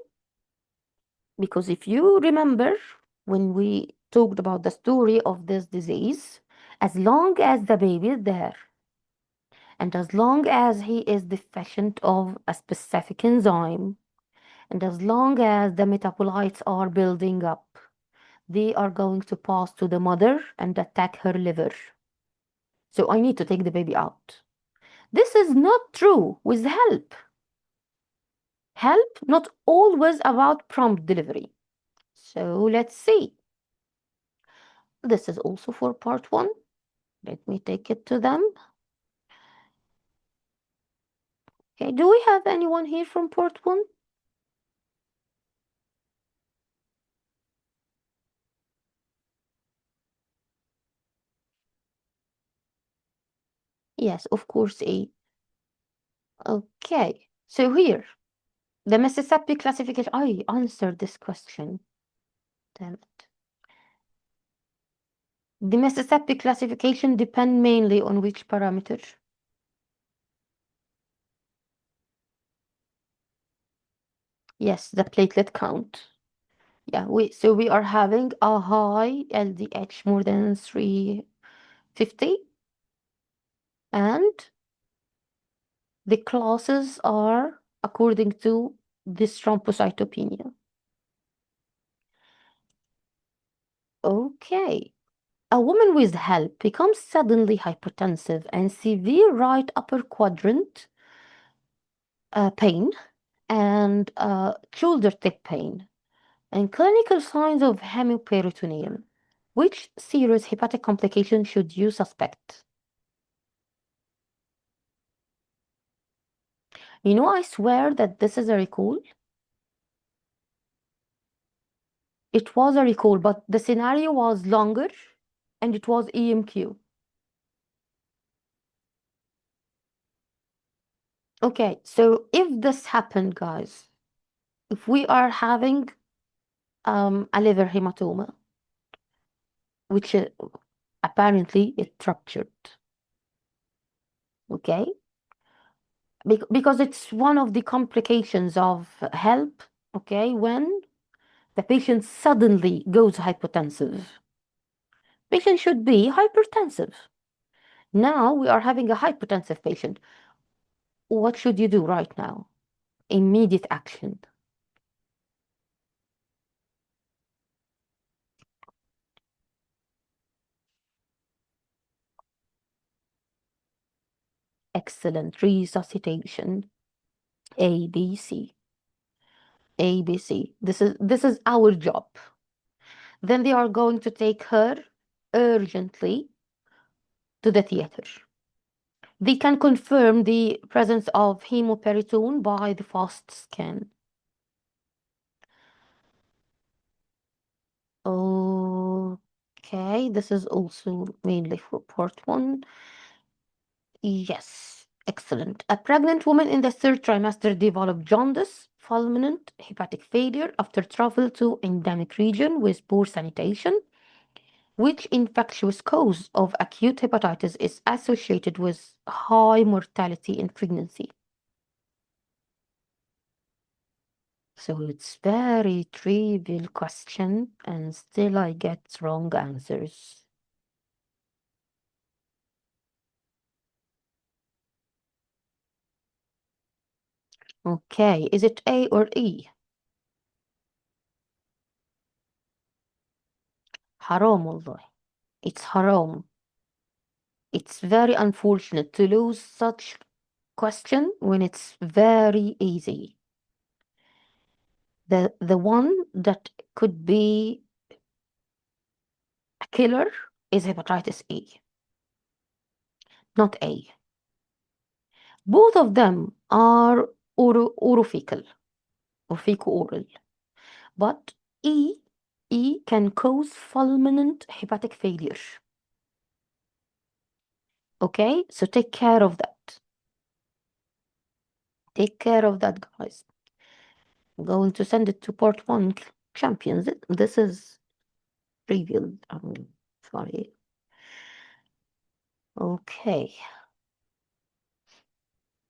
Because if you remember when we talked about the story of this disease, as long as the baby is there and as long as he is deficient of a specific enzyme and as long as the metabolites are building up, they are going to pass to the mother and attack her liver. So I need to take the baby out. This is not true with help. Help not always about prompt delivery. So let's see. This is also for part one. Let me take it to them. Okay, do we have anyone here from port 1? Yes, of course, A. Okay, so here, the Mississippi classification. I answered this question. Damn it. The Mississippi classification depend mainly on which parameter? Yes, the platelet count. Yeah, so we are having a high LDH more than 350, and the classes are according to this thrombocytopenia. Okay. A woman with HELP becomes suddenly hypertensive and severe right upper quadrant pain and shoulder tip pain and clinical signs of hemiperitoneum. Which serious hepatic complication should you suspect? You know, I swear that this is a recall. It was a recall, but the scenario was longer and it was EMQ. Okay, so if this happened, guys, if we are having a liver hematoma, which apparently it ruptured, okay? Because it's one of the complications of HELP, okay, when the patient suddenly goes hypotensive. Patient should be hypertensive. Now we are having a hypertensive patient. What should you do right now? Immediate action. Excellent. Resuscitation. ABC. ABC. This is our job. Then they are going to take her urgently to the theater. They can confirm the presence of hemoperitone by the fast scan. Okay, this is also mainly for part 1. Yes, excellent. A pregnant woman in the third trimester developed jaundice, fulminant hepatic failure after travel to endemic region with poor sanitation. Which infectious cause of acute hepatitis is associated with high mortality in pregnancy? So it's very trivial question, and still I get wrong answers. Okay, is it A or E? حرام والله. It's haram. It's very unfortunate to lose such question when it's very easy. The one that could be a killer is hepatitis A, not A. Both of them are orofecal or fecal-oral, but E can cause fulminant hepatic failure. Okay, so take care of that. Take care of that, guys. I'm going to send it to part 1 champions. This is trivial. Sorry. Okay.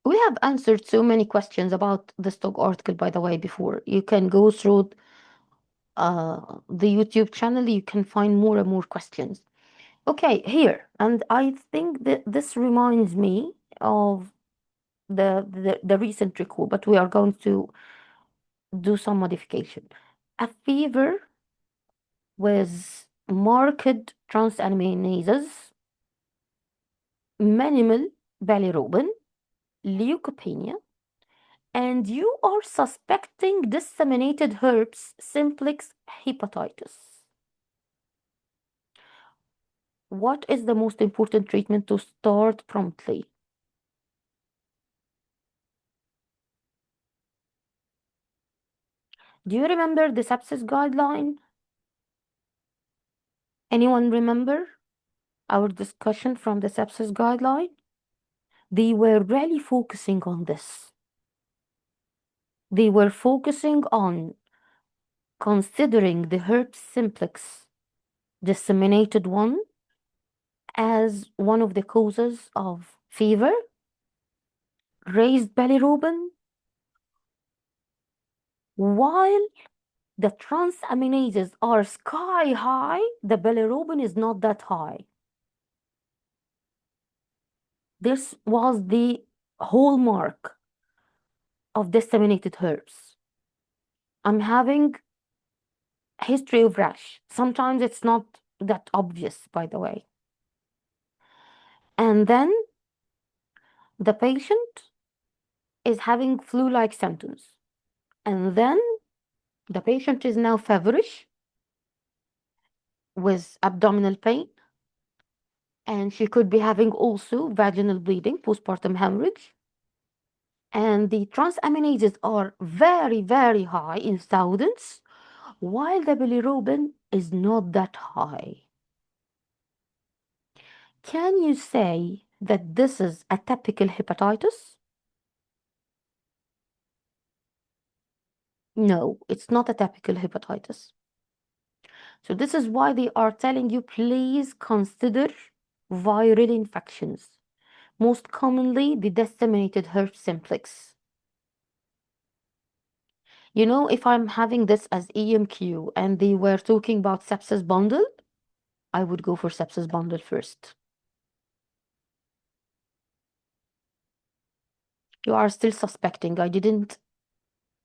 We have answered so many questions about the stock article, by the way, before. You can go through the YouTube channel, you can find more and more questions. Okay, here, and I think that this reminds me of the recent recall, but we are going to do some modification. A fever with marked transaminases, minimal bilirubin, leukopenia, and you are suspecting disseminated herpes simplex hepatitis. What is the most important treatment to start promptly? Do you remember the sepsis guideline? Anyone remember our discussion from the sepsis guideline? They were really focusing on this. They were focusing on considering the herpes simplex disseminated one as one of the causes of fever, raised bilirubin, while the transaminases are sky high, the bilirubin is not that high. This was the hallmark of disseminated herpes. I'm having a history of rash. Sometimes it's not that obvious, by the way. And then the patient is having flu-like symptoms. And then the patient is now feverish with abdominal pain. And she could be having also vaginal bleeding, postpartum hemorrhage. And the transaminases are very, very high in thousands, while the bilirubin is not that high. Can you say that this is a typical hepatitis? No, it's not a typical hepatitis. So this is why they are telling you, please consider viral infections, most commonly the disseminated herpes simplex. You know, if I'm having this as EMQ and they were talking about sepsis bundle, I would go for sepsis bundle first. You are still suspecting. I didn't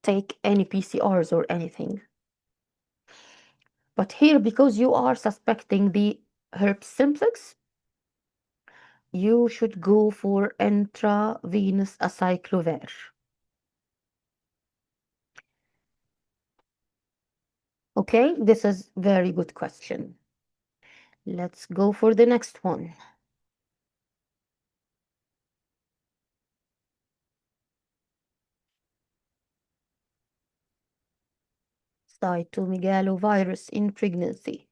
take any PCRs or anything. But here, because you are suspecting the herpes simplex, you should go for intravenous acyclovir. Okay, this is very good question. Let's go for the next one. Cytomegalovirus in pregnancy.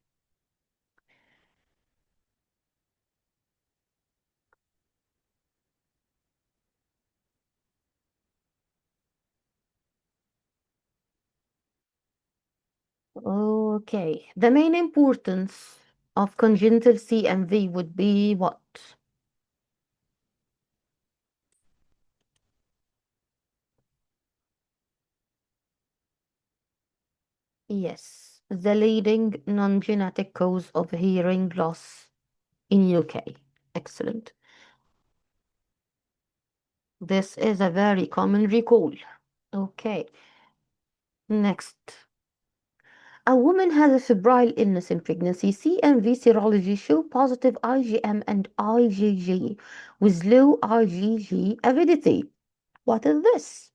Okay, the main importance of congenital CMV would be what? Yes, the leading non-genetic cause of hearing loss in UK. Excellent. This is a very common recall. Okay, next. A woman has a febrile illness in pregnancy. CMV serology show positive IgM and IgG with low IgG avidity. What is this?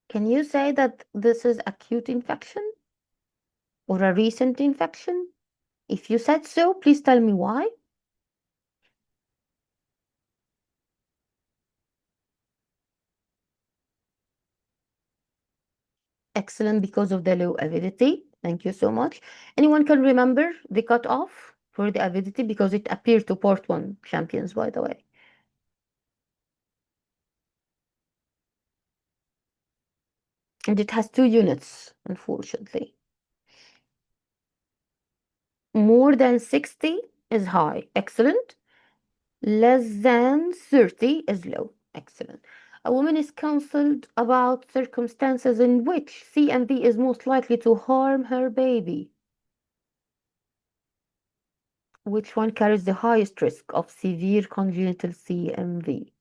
Can you say that this is acute infection or a recent infection? If you said so, please tell me why. Excellent, because of the low avidity. Thank you so much. Anyone can remember the cutoff for the avidity because it appeared to part one champions, by the way. And it has 2 units, unfortunately. More than 60 is high. Excellent. Less than 30 is low. Excellent. A woman is counseled about circumstances in which CMV is most likely to harm her baby. Which one carries the highest risk of severe congenital CMV?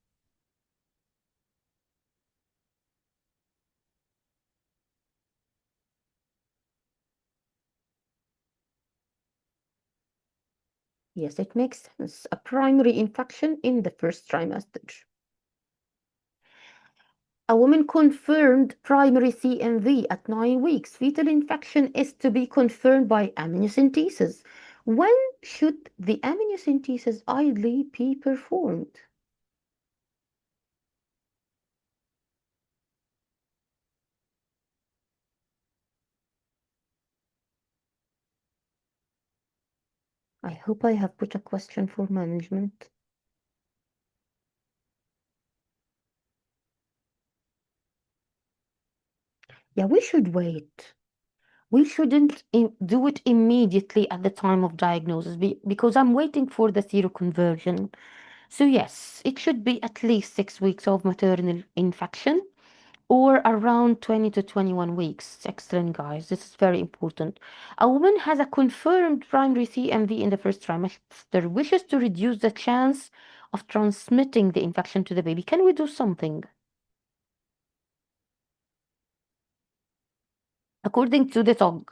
Yes, it makes sense. A primary infection in the first trimester. A woman confirmed primary CMV at 9 weeks. Fetal infection is to be confirmed by amniocentesis. When should the amniocentesis ideally be performed? I hope I have put a question for management. Yeah, we should wait. We shouldn't do it immediately at the time of diagnosis because I'm waiting for the seroconversion. So yes, it should be at least 6 weeks of maternal infection or around 20 to 21 weeks. Excellent, guys. This is very important. A woman has a confirmed primary CMV in the first trimester, wishes to reduce the chance of transmitting the infection to the baby. Can we do something? According to the TOG,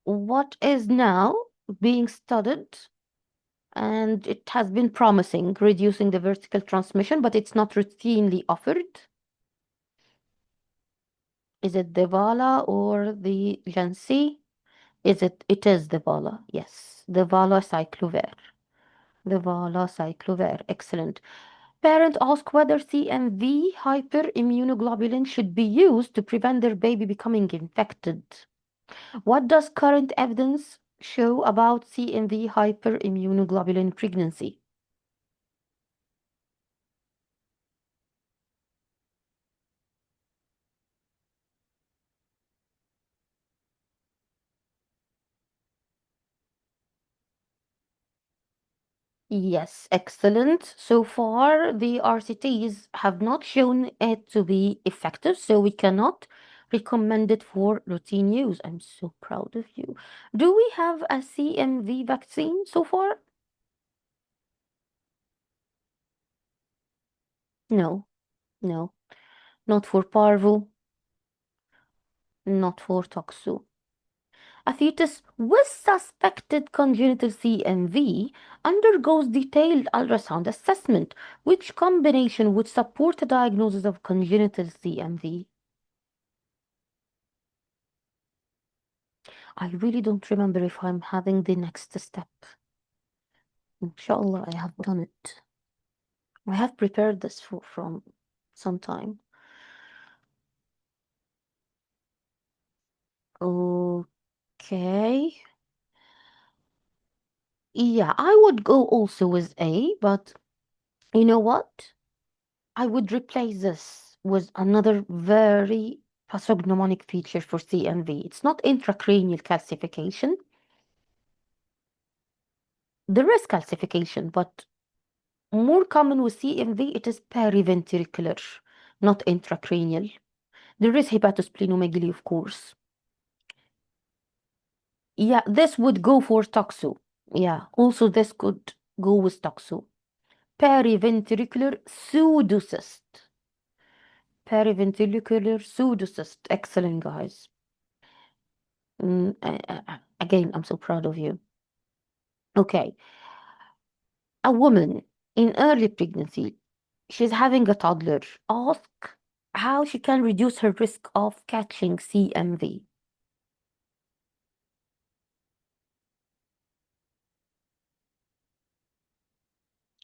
what is now being studied, and it has been promising, reducing the vertical transmission, but it's not routinely offered. Is it the Vala or the Jansi? It is the Vala, yes. The Vala cyclovir. The Vala cyclovir, excellent. Parent ask whether CMV hyperimmunoglobulin should be used to prevent their baby becoming infected. What does current evidence show about CMV hyperimmunoglobulin pregnancy? Yes, excellent. So far, the RCTs have not shown it to be effective, so we cannot recommend it for routine use. I'm so proud of you. Do we have a CMV vaccine so far? No, no, not for parvo, not for toxo. A fetus with suspected congenital CMV undergoes detailed ultrasound assessment. Which combination would support a diagnosis of congenital CMV? I really don't remember if I'm having the next step. Inshallah, I have done it. I have prepared this from some time. Okay. Yeah, I would go also with A, but you know what? I would replace this with another very pathognomonic feature for CMV. It's not intracranial calcification. There is calcification, but more common with CMV, it is periventricular, not intracranial. There is hepatosplenomegaly, of course. Yeah, this would go for toxo. Yeah, also this could go with toxo. Periventricular pseudocyst. Periventricular pseudocyst. Excellent, guys. Again, I'm so proud of you. Okay. A woman in early pregnancy, she's having a toddler. Ask how she can reduce her risk of catching CMV.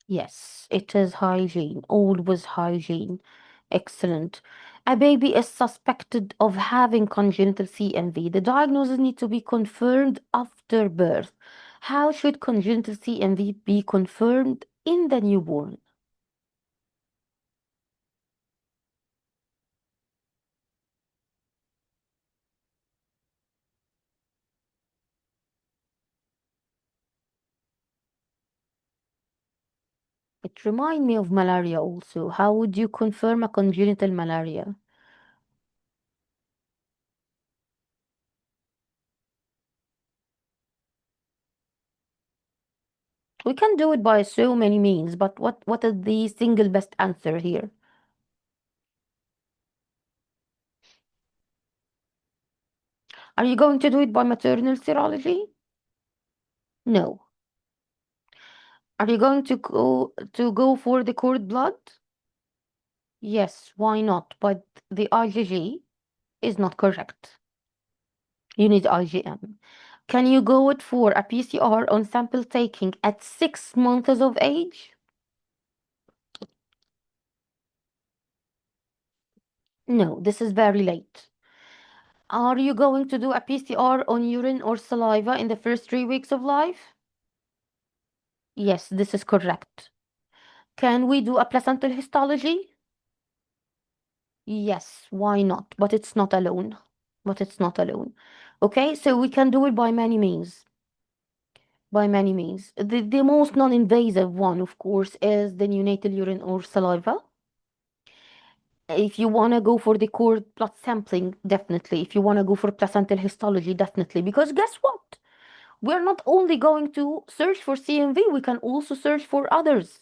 Yes, it is hygiene, always hygiene. Excellent. A baby is suspected of having congenital CMV. The diagnosis needs to be confirmed after birth. How should congenital CMV be confirmed in the newborn? It reminds me of malaria also. How would you confirm a congenital malaria? We can do it by so many means, but what is the single best answer here? Are you going to do it by maternal serology? No. Are you going to go for the cord blood? Yes, why not? But the IgG is not correct. You need IgM. Can you go it for a PCR on sample taking at 6 months of age? No, this is very late. Are you going to do a PCR on urine or saliva in the first 3 weeks of life? Yes, this is correct. Can we do a placental histology? Yes, why not? But it's not alone. But it's not alone. Okay, so we can do it by many means. By many means. The most non-invasive one, of course, is the neonatal urine or saliva. If you want to go for the cord blood sampling, definitely. If you want to go for placental histology, definitely. Because guess what? We're not only going to search for CMV, we can also search for others.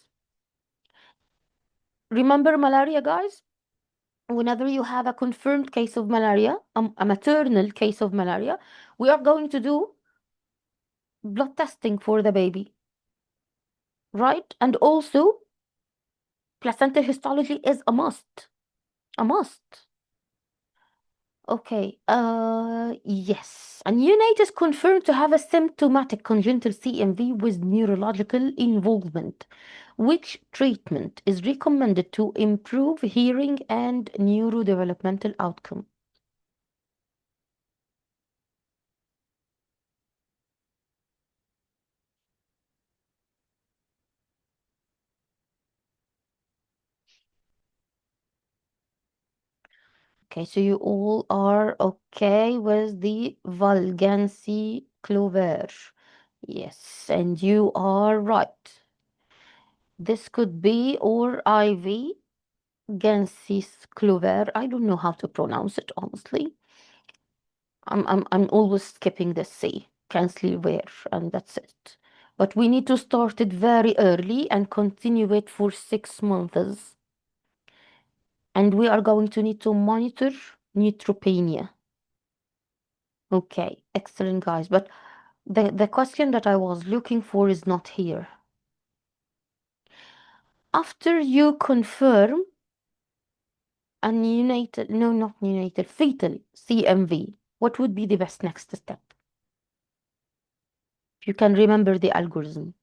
Remember malaria, guys? Whenever you have a confirmed case of malaria, a maternal case of malaria, we are going to do blood testing for the baby, right? And also, placental histology is a must. A must. Okay, yes. A neonate is confirmed to have a symptomatic congenital CMV with neurological involvement. Which treatment is recommended to improve hearing and neurodevelopmental outcome? Okay, so you all are okay with the Valgancy clover. Yes, and you are right. This could be or IV Gansis clover. I don't know how to pronounce it, honestly. I'm always skipping the C, cantilever, and that's it. But we need to start it very early and continue it for 6 months. And we are going to need to monitor neutropenia. Okay, excellent, guys. But the question that I was looking for is not here. After you confirm a neonatal, no, not neonatal, fetal CMV, what would be the best next step? If you can remember the algorithm.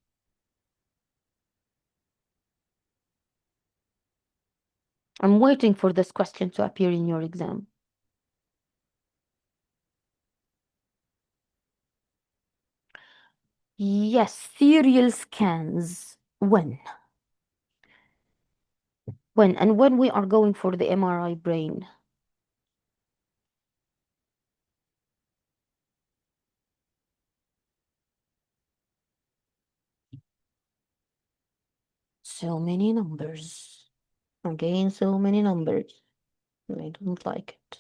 I'm waiting for this question to appear in your exam. Yes, serial scans. When? When? And when we are going for the MRI brain? So many numbers. Again, so many numbers. I don't like it.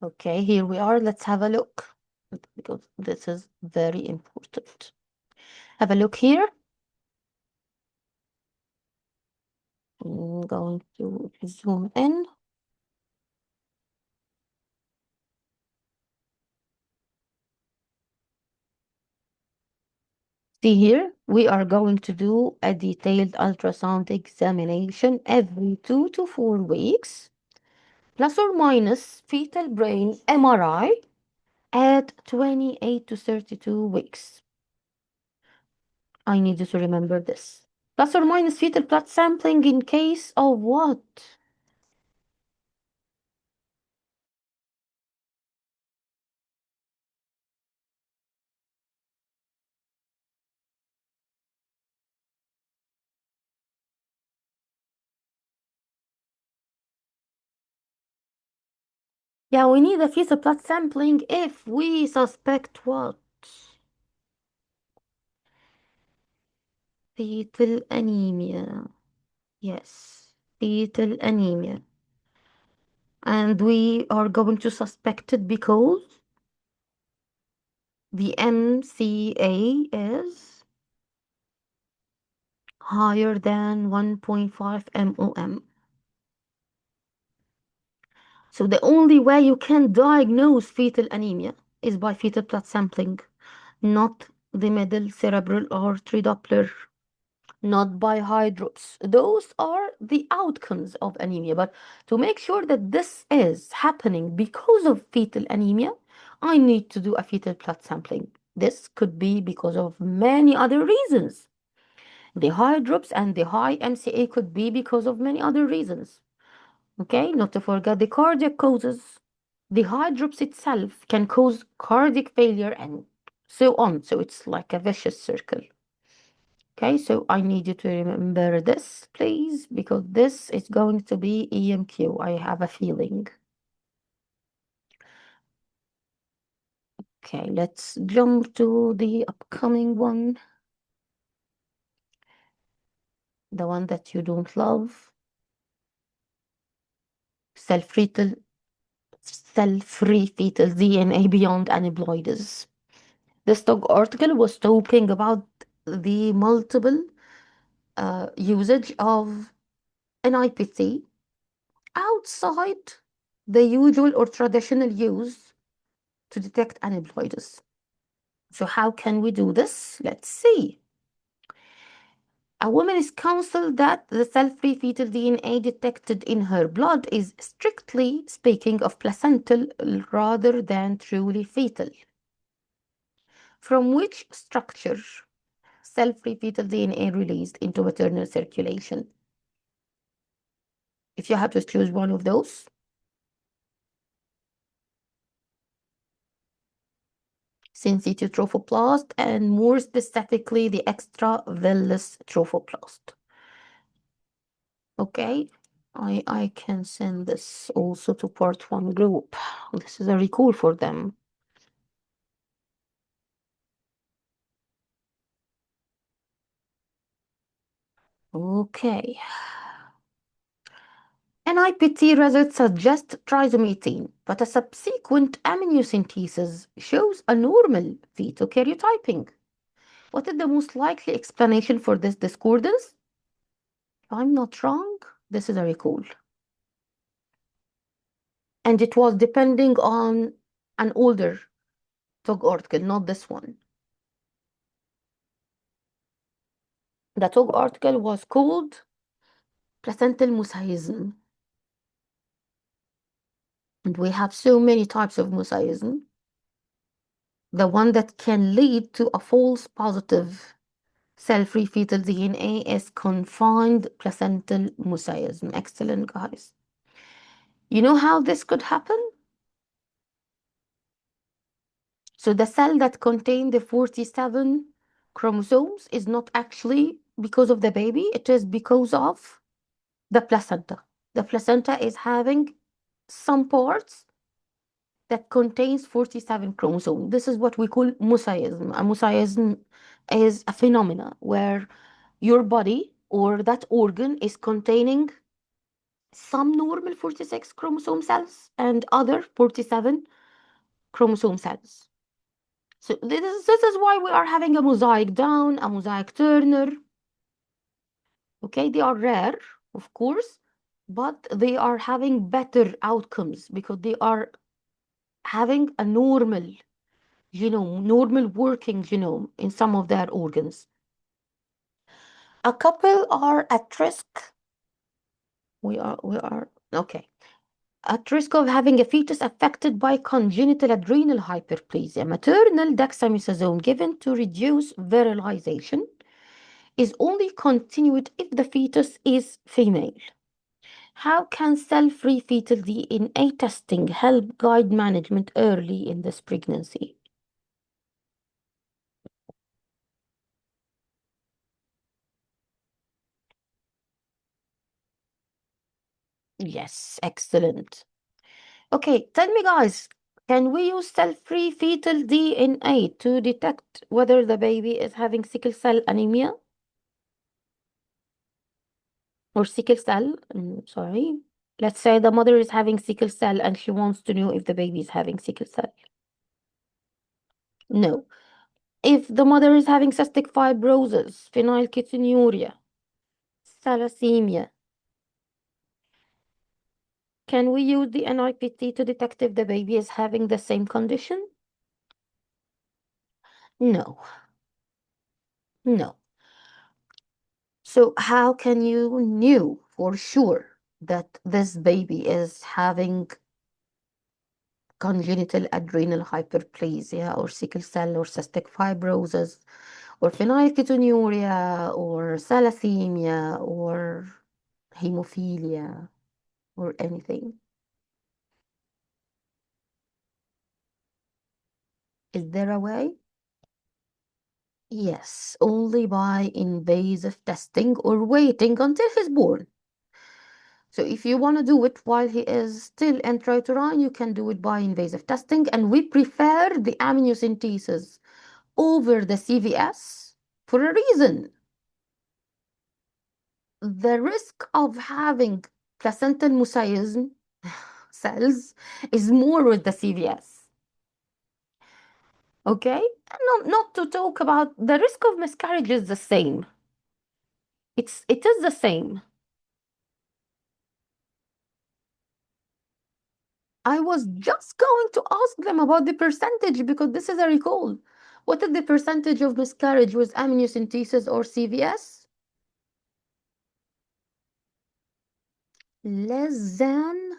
Okay, here we are. Let's have a look because this is very important. Have a look here. I'm going to zoom in. See here, we are going to do a detailed ultrasound examination every 2 to 4 weeks, plus or minus fetal brain MRI at 28 to 32 weeks. I need you to remember this. Plus or minus fetal blood sampling in case of what? Yeah, we need a fetal blood sampling if we suspect what? Fetal anemia. Yes, fetal anemia. And we are going to suspect it because the MCA is higher than 1.5 MOM. So the only way you can diagnose fetal anemia is by fetal blood sampling, not the middle cerebral artery Doppler, not by hydrops. Those are the outcomes of anemia. But to make sure that this is happening because of fetal anemia, I need to do a fetal blood sampling. This could be because of many other reasons. The hydrops and the high MCA could be because of many other reasons. Okay, not to forget the cardiac causes. The hydrops itself can cause cardiac failure and so on. So it's like a vicious circle. Okay, so I need you to remember this, please, because this is going to be EMQ. I have a feeling. Okay, let's jump to the upcoming one. The one that you don't love. Cell-free fetal DNA beyond aneuploidies. This TOG article was talking about the multiple usage of an IPT outside the usual or traditional use to detect aneuploidies. So how can we do this? Let's see. A woman is counseled that the cell-free fetal DNA detected in her blood is strictly speaking of placental rather than truly fetal. From which structure cell-free fetal DNA released into maternal circulation? If you have to choose one of those, syncytial trophoblast, and more specifically, the extravillous trophoblast. Okay, I can send this also to part 1 group. This is a recall for them. Okay. NIPT results suggest trisomy 18, but a subsequent amniocentesis shows a normal fetal karyotyping. What is the most likely explanation for this discordance? If I'm not wrong, this is a recall. And it was depending on an older TOG article, not this one. The TOG article was called placental mosaicism. And we have so many types of mosaicism. The one that can lead to a false positive cell-free fetal DNA is confined placental mosaicism. Excellent, guys. You know how this could happen? So the cell that contained the 47 chromosomes is not actually because of the baby, it is because of the placenta. The placenta is having some parts that contains 47 chromosomes. This is what we call mosaicism. A mosaicism is a phenomena where your body or that organ is containing some normal 46 chromosome cells and other 47 chromosome cells. So this is why we are having a mosaic Down, a mosaic Turner. Okay, they are rare, of course, but they are having better outcomes because they are having a normal genome, normal working genome in some of their organs. A couple are at risk. We are okay. At risk of having a fetus affected by congenital adrenal hyperplasia. Maternal dexamethasone given to reduce virilization is only continued if the fetus is female. How can cell-free fetal DNA testing help guide management early in this pregnancy? Yes, excellent. Okay, tell me, guys, can we use cell-free fetal DNA to detect whether the baby is having sickle cell anemia or sickle cell? Sorry. Let's say the mother is having sickle cell and she wants to know if the baby is having sickle cell. No. If the mother is having cystic fibrosis, phenylketonuria, thalassemia, Can we use the NIPT to detect if the baby is having the same condition? No, no. So how can you know for sure that this baby is having congenital adrenal hyperplasia or sickle cell or cystic fibrosis or phenylketonuria or thalassemia or hemophilia or anything? Is there a way? Yes, only by invasive testing or waiting until he's born. So if you want to do it while he is still intrauterine, you can do it by invasive testing, and we prefer the amniocentesis over the CVS for a reason. The risk of having placental mosaicism cells is more with the CVS. Okay? And not to talk about the risk of miscarriage is the same. It is the same. I was just going to ask them about the percentage because this is a recall. What is the percentage of miscarriage with amniocentesis or CVS? Less than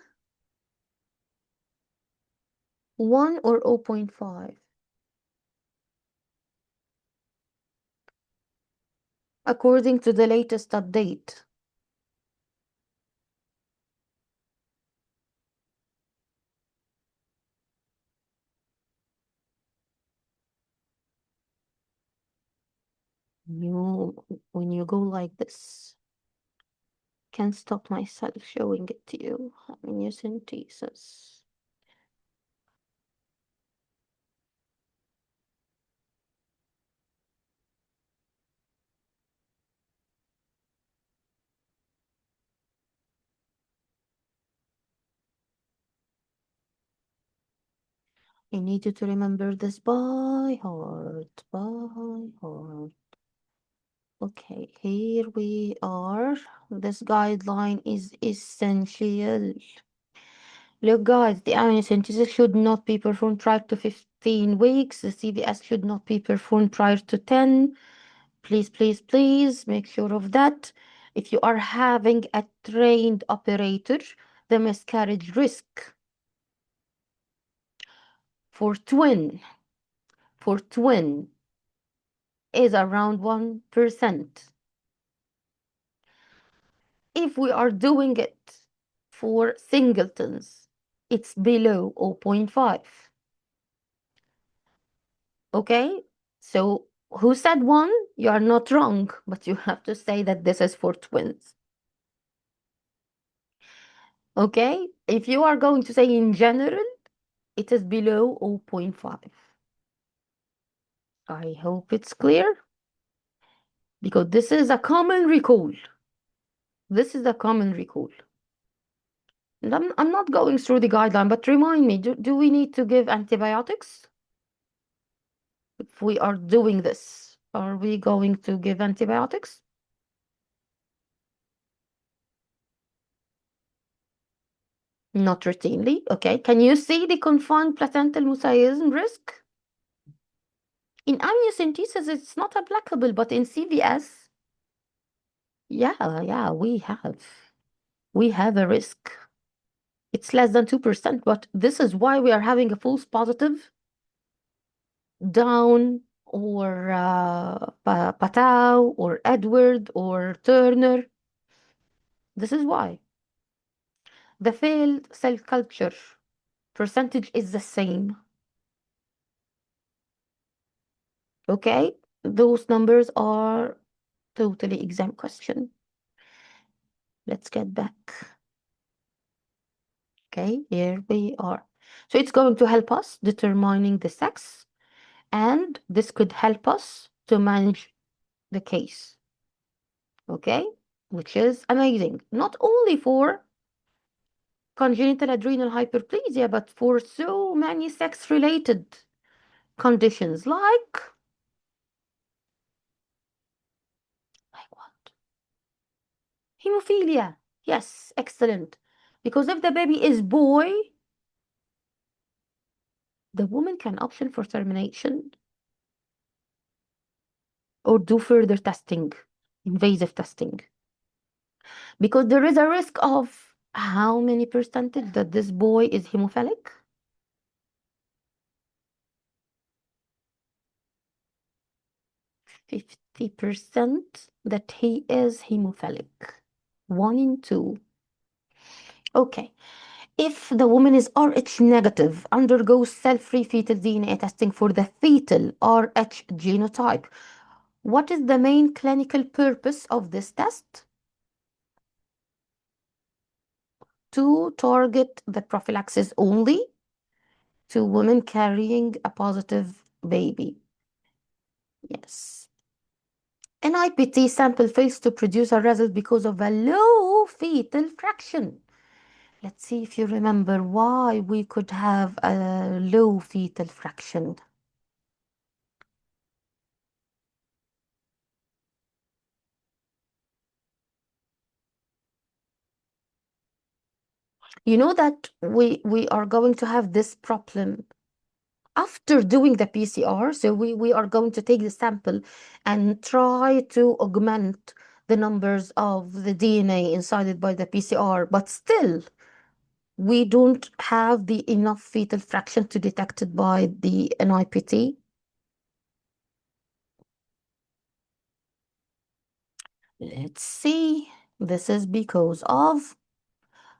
1 or 0.5. According to the latest update. When you go like this, can't stop myself showing it to you. Amniocentesis. I need you to remember this by heart, by heart. Okay, here we are. This guideline is essential. Look, guys, the amniocentesis should not be performed prior to 15 weeks. The CVS should not be performed prior to 10. Please, please, please make sure of that. If you are having a trained operator, the miscarriage risk for twin is around 1%. If we are doing it for singletons, it's below 0.5. Okay? So who said 1? You are not wrong, but you have to say that this is for twins. Okay? If you are going to say in general, it is below 0.5. I hope it's clear because this is a common recall. This is a common recall. And I'm not going through the guideline, but remind me, do we need to give antibiotics? If we are doing this, are we going to give antibiotics? Not routinely. Okay. Can you see the confined placental mosaicism risk? In amniocentesis, it's not applicable, but in CVS, yeah, we have a risk. It's less than 2%, but this is why we are having a false positive down or Patau or Edward or Turner. This is why. The failed cell culture percentage is the same. Okay, those numbers are totally exam question. Let's get back. Okay, here we are. So it's going to help us determining the sex, and this could help us to manage the case. Okay, which is amazing. Not only for congenital adrenal hyperplasia, but for so many sex-related conditions like what? Hemophilia. Yes, excellent. Because if the baby is boy, the woman can option for termination or do further testing, invasive testing. Because there is a risk of how many percentage that this boy is hemophilic? 50% that he is hemophilic. 1 in 2. Okay. If the woman is Rh negative, undergoes cell-free fetal DNA testing for the fetal Rh genotype, what is the main clinical purpose of this test? To target the prophylaxis only to women carrying a positive baby. Yes. NIPT sample fails to produce a result because of a low fetal fraction. Let's see if you remember why we could have a low fetal fraction. You know that we are going to have this problem after doing the PCR. So we are going to take the sample and try to augment the numbers of the DNA inside by the PCR, but still we don't have the enough fetal fraction to detect it by the NIPT. Let's see. This is because of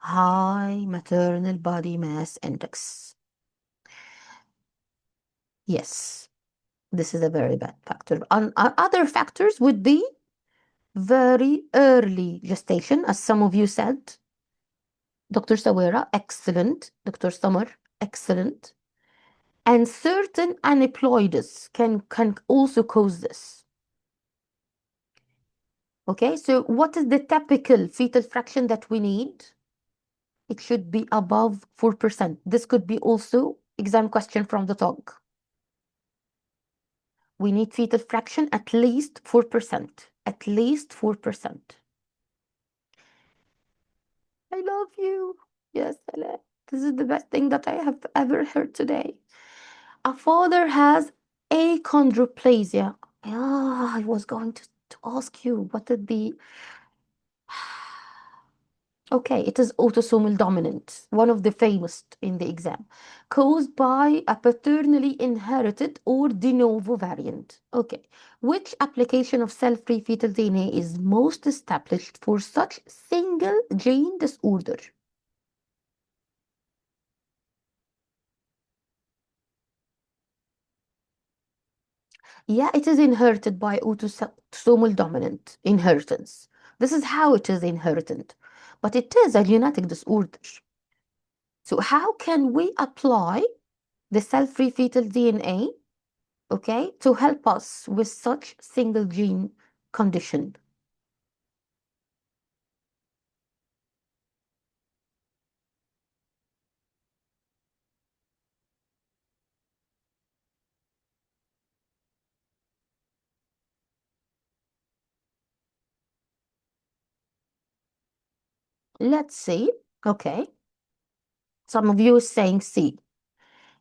high maternal body mass index. Yes, this is a very bad factor. Other factors would be very early gestation, as some of you said. Dr. Sawera, excellent. Dr. Summer, excellent. And certain aneuploidies can also cause this. Okay, so what is the typical fetal fraction that we need? It should be above 4%. This could be also exam question from the TOG. We need fetal fraction at least 4%. At least 4%. I love you. Yes, Ella. This is the best thing that I have ever heard today. A father has achondroplasia. Ah, I was going to ask you what did the okay, it is autosomal dominant, one of the famous in the exam, caused by a paternally inherited or de novo variant. Okay, which application of cell-free fetal DNA is most established for such single gene disorder? Yeah, it is inherited by autosomal dominant inheritance. This is how it is inherited, but it is a genetic disorder. So how can we apply the cell-free fetal DNA, okay, to help us with such single gene condition? Let's see. Okay. Some of you are saying C.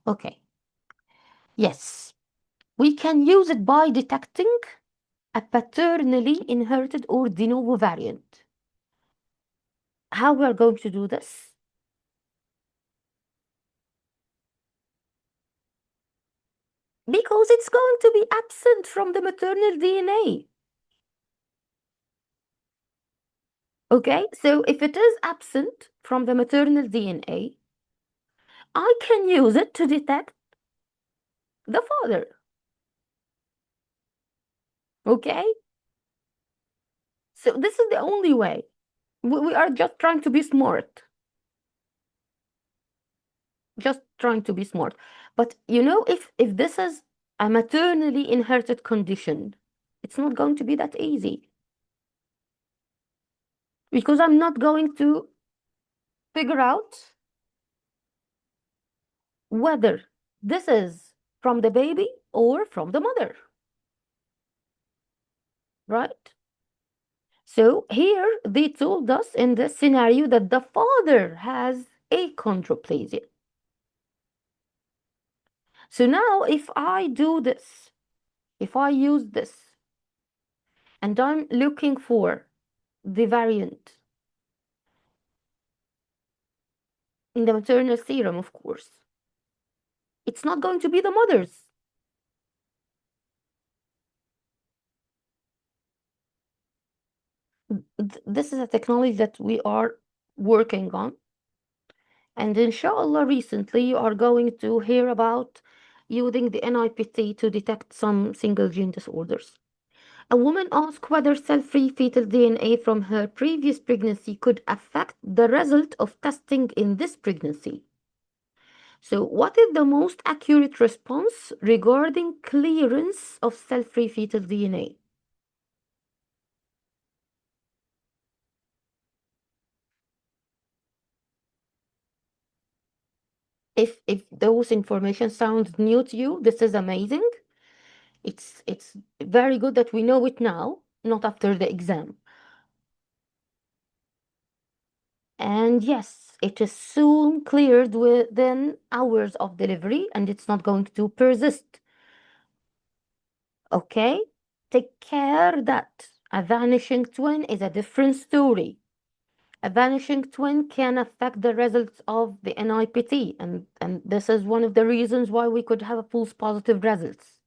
Okay. Yes. We can use it by detecting a paternally inherited or de novo variant. How we are going to do this? Because it's going to be absent from the maternal DNA. Okay, so if it is absent from the maternal DNA, I can use it to detect the father. Okay, so this is the only way. We are just trying to be smart. Just trying to be smart. But you know, if this is a maternally inherited condition, it's not going to be that easy. Because I'm not going to figure out whether this is from the baby or from the mother, right? So here they told us in this scenario that the father has achondroplasia. So now if I do this, if I use this, and I'm looking for the variant in the maternal serum, of course, it's not going to be the mother's. This is a technology that we are working on. And inshallah, recently you are going to hear about using the NIPT to detect some single gene disorders. A woman asked whether cell-free fetal DNA from her previous pregnancy could affect the result of testing in this pregnancy. So, what is the most accurate response regarding clearance of cell-free fetal DNA? If those information sounds new to you, this is amazing. It's very good that we know it now, not after the exam. And yes, it is soon cleared within hours of delivery, and it's not going to persist. Okay? Take care that a vanishing twin is a different story. A vanishing twin can affect the results of the NIPT, and this is one of the reasons why we could have a false positive results.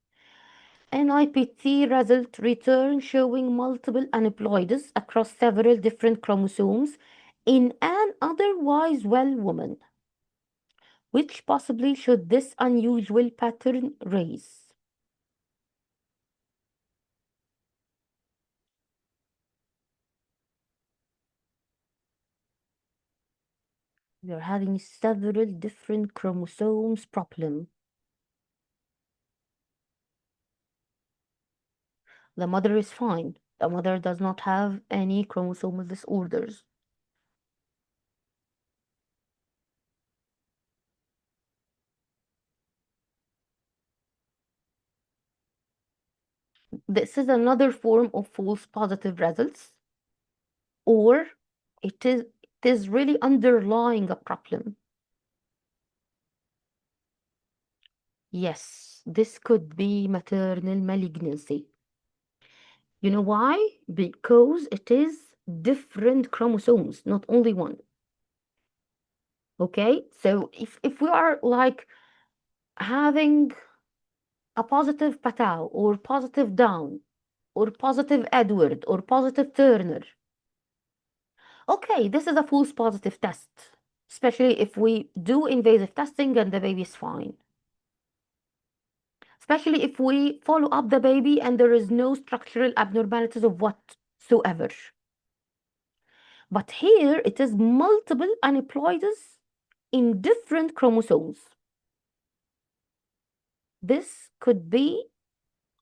NIPT result return showing multiple aneuploidies across several different chromosomes in an otherwise well woman. Which possibly should this unusual pattern raise? You're having several different chromosomes problem. The mother is fine. The mother does not have any chromosomal disorders. This is another form of false positive results, or it is really underlying a problem. Yes, this could be maternal malignancy. You know why? Because it is different chromosomes, not only one. Okay, so if we are like having a positive Patau or positive Down or positive Edward or positive Turner, okay, this is a false positive test, especially if we do invasive testing and the baby is fine. Especially if we follow up the baby and there is no structural abnormalities of whatsoever. But here it is multiple aneuploidies in different chromosomes. This could be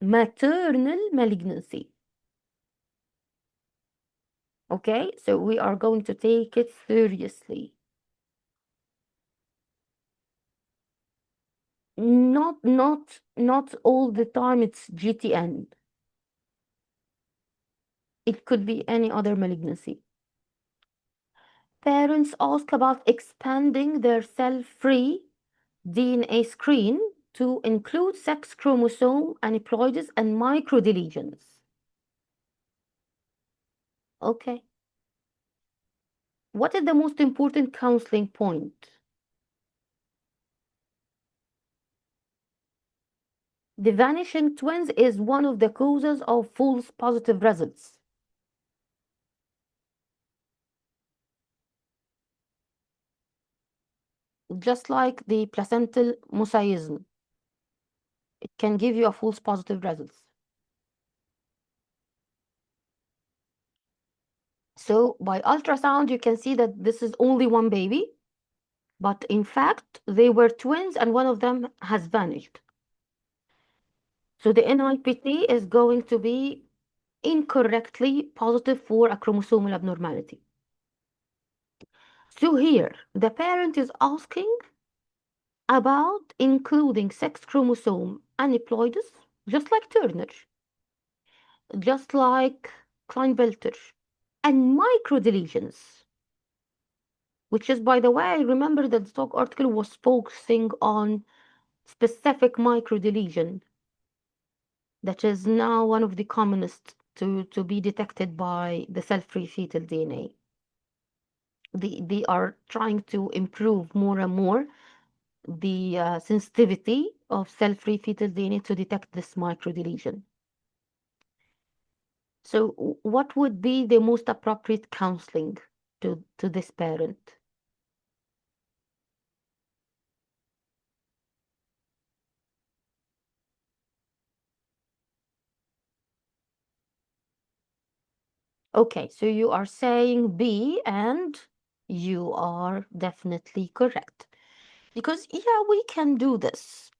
maternal malignancy. Okay, so we are going to take it seriously. Not all the time it's GTN. It could be any other malignancy. Parents ask about expanding their cell-free DNA screen to include sex chromosome aneuploidies and microdeletions. Okay. What is the most important counseling point? The vanishing twins is one of the causes of false positive results. Just like the placental mosaicism, it can give you a false positive results. So by ultrasound, you can see that this is only one baby, but in fact, they were twins and one of them has vanished. So the NIPT is going to be incorrectly positive for a chromosomal abnormality. So here, the parent is asking about including sex chromosome aneuploidies, just like Turner, just like Klinefelter. and microdeletions, which is, by the way, remember that the talk article was focusing on specific microdeletion that is now one of the commonest to be detected by the cell-free fetal DNA. They are trying to improve more and more the sensitivity of cell-free fetal DNA to detect this microdeletion. So what would be the most appropriate counseling to this parent? Okay, so you are saying B, and you are definitely correct. Because, yeah, we can do this.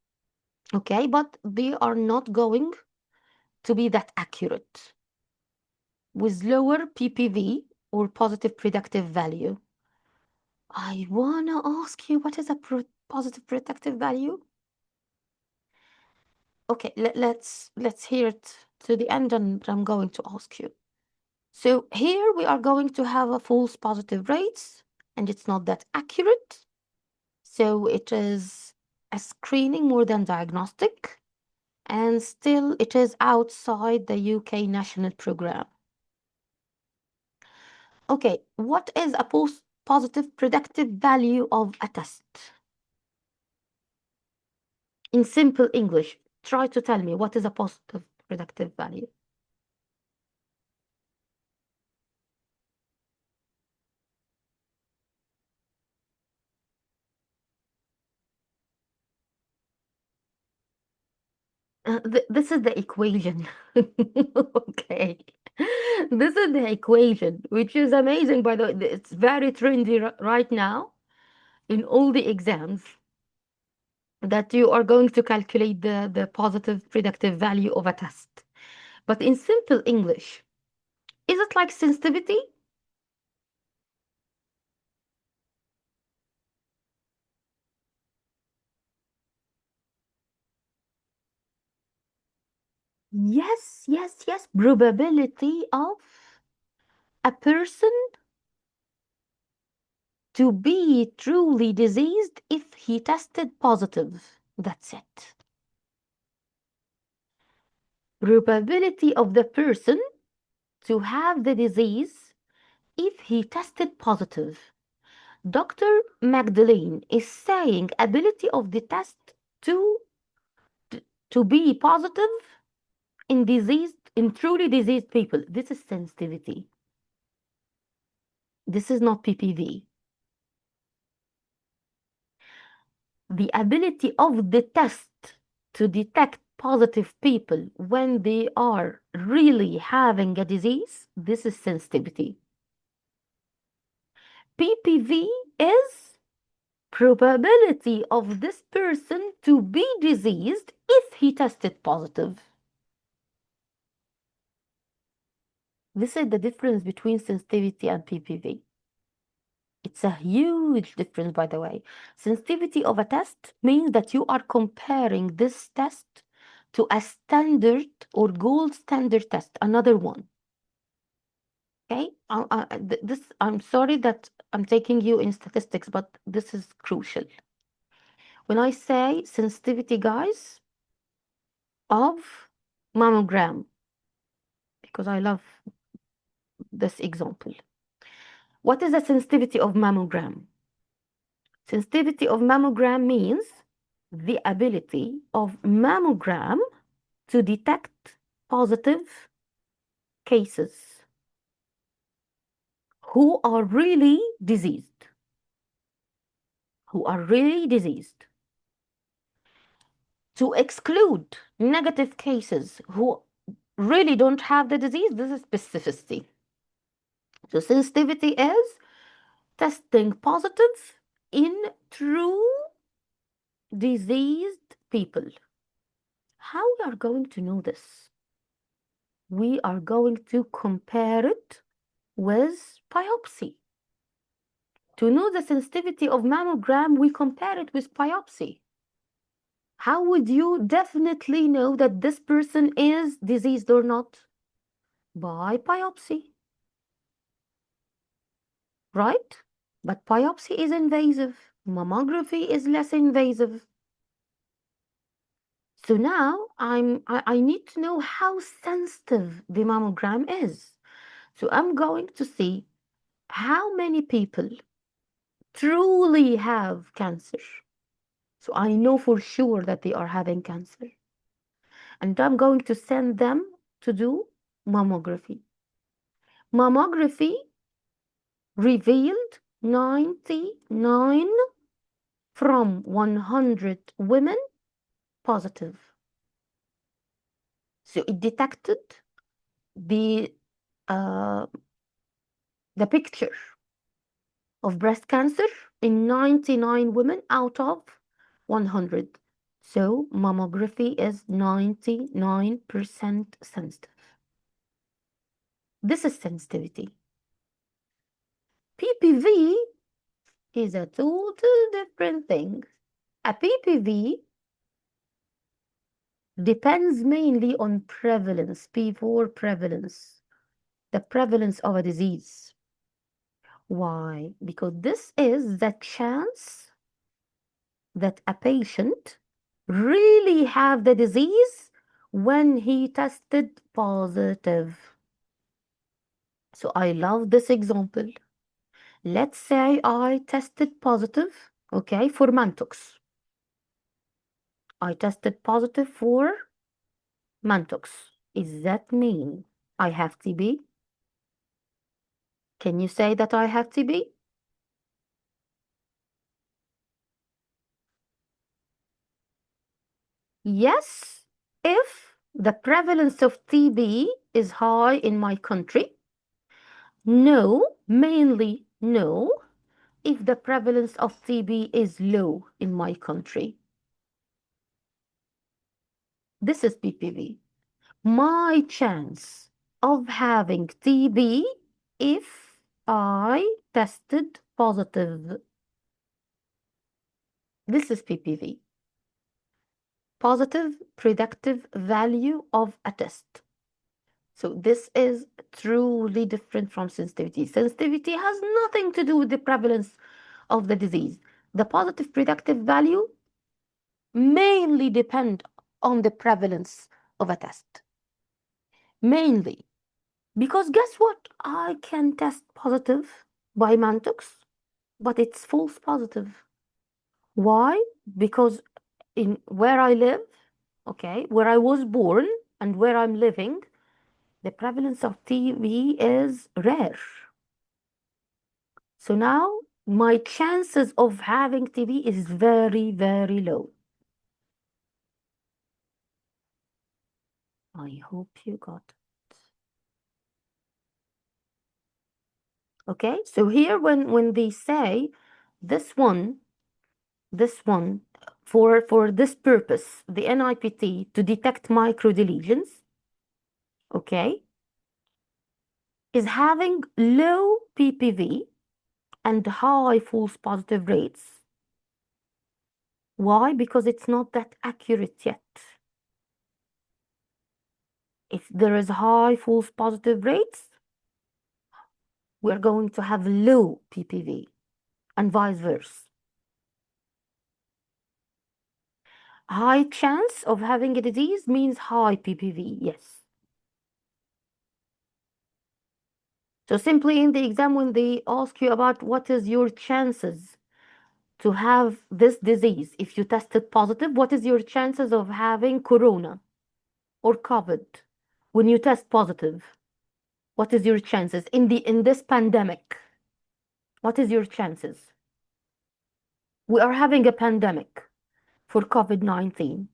Okay, but they are not going to be that accurate. With lower PPV or positive predictive value, I wanna ask you, what is a positive predictive value? Okay, let's hear it to the end, and I'm going to ask you. So here we are going to have a false positive rates, and it's not that accurate. So it is a screening more than diagnostic, and still it is outside the UK national program. Okay, what is a positive predictive value of a test? In simple English, try to tell me what is a positive predictive value. This is the equation. Okay. This is the equation, which is amazing, by the way. It's very trendy right now in all the exams, that you are going to calculate the positive predictive value of a test. But in simple English, is it like sensitivity? Yes, yes, yes. Probability of a person to be truly diseased if he tested positive. That's it. Probability of the person to have the disease if he tested positive. Dr. Magdalene is saying ability of the test to to be positive in truly diseased people. This is sensitivity. This is not PPV. The ability of the test to detect positive people when they are really having a disease, this is sensitivity. PPV is probability of this person to be diseased if he tested positive. This is the difference between sensitivity and PPV. It's a huge difference, by the way. Sensitivity of a test means that you are comparing this test to a standard or gold standard test, another one. Okay? I'm sorry that I'm taking you in statistics, but this is crucial. When I say sensitivity, guys, of mammogram, because I love this example. What is the sensitivity of mammogram? Sensitivity of mammogram means the ability of mammogram to detect positive cases who are really diseased, who are really diseased, to exclude negative cases who really don't have the disease. This is specificity. So sensitivity is testing positive in true diseased people. How we are going to know this? We are going to compare it with biopsy. To know the sensitivity of mammogram, we compare it with biopsy. How would you definitely know that this person is diseased or not? By biopsy. right? But biopsy is invasive. Mammography is less invasive. So now I need to know how sensitive the mammogram is. So I'm going to see how many people truly have cancer. So I know for sure that they are having cancer. And I'm going to send them to do mammography. Mammography revealed 99 from 100 women positive. So it detected the uh, the picture of breast cancer in 99 women out of 100. So mammography is 99% sensitive. This is sensitivity. PPV is a total different thing. A PPV depends mainly on prevalence, P4 prevalence, the prevalence of a disease. Why? Because this is the chance that a patient really have the disease when he tested positive. So I love this example. Let's say I tested positive, okay, for Mantox. I tested positive for Mantox. Is that mean I have TB? Can you say that I have TB? Yes, if the prevalence of TB is high in my country. No, mainly no, if the prevalence of TB is low in my country. This is PPV. My chance of having TB if I tested positive. This is PPV. Positive predictive value of a test. So this is truly different from sensitivity. Sensitivity has nothing to do with the prevalence of the disease. The positive predictive value mainly depend on the prevalence of a test. Mainly. Because guess what? I can test positive by Mantox, but it's false positive. Why? Because in where I live, okay, where I was born and where I'm living, the prevalence of TB is rare. So now my chances of having TB is very, very low. I hope you got it. Okay, so here when they say this one, for this purpose, the NIPT to detect microdeletions, okay, is having low PPV and high false positive rates. Why? Because it's not that accurate yet. If there is high false positive rates, we're going to have low PPV and vice versa. High chance of having a disease means high PPV, yes. So simply in the exam, when they ask you about what is your chances to have this disease, if you tested positive, what is your chances of having corona or COVID when you test positive? What is your chances in this pandemic? What is your chances? We are having a pandemic for COVID-19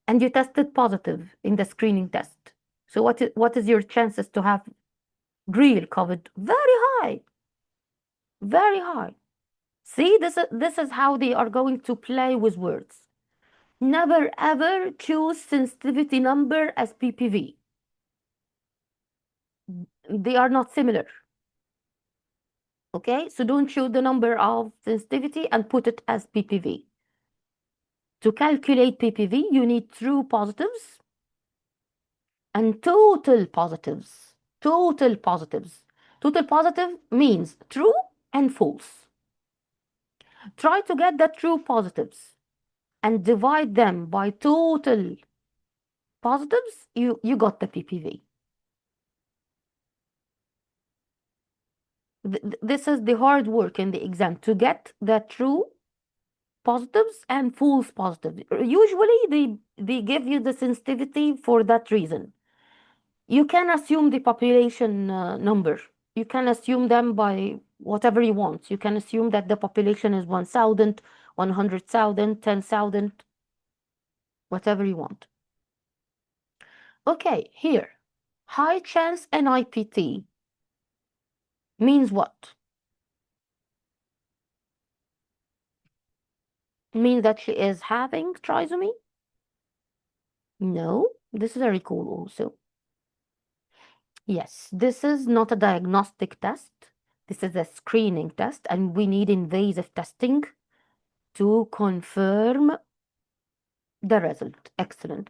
and you tested positive in the screening test. So what is your chances to have real COVID? Very high. Very high. See, this is how they are going to play with words. Never ever choose sensitivity number as PPV. They are not similar. Okay, so don't choose the number of sensitivity and put it as PPV. To calculate PPV, you need true positives and total positives. Total positives. Total positive means true and false. Try to get the true positives and divide them by total positives, you got the PPV. This is the hard work in the exam to get the true positives and false positives. Usually they give you the sensitivity for that reason. You can assume the population number. You can assume them by whatever you want. You can assume that the population is 1,000, 100,000, 10,000, whatever you want. Okay, here, high chance NIPT means what? Means that she is having trisomy? No, this is very cool also. Yes, this is not a diagnostic test. This is a screening test, and we need invasive testing to confirm the result. Excellent.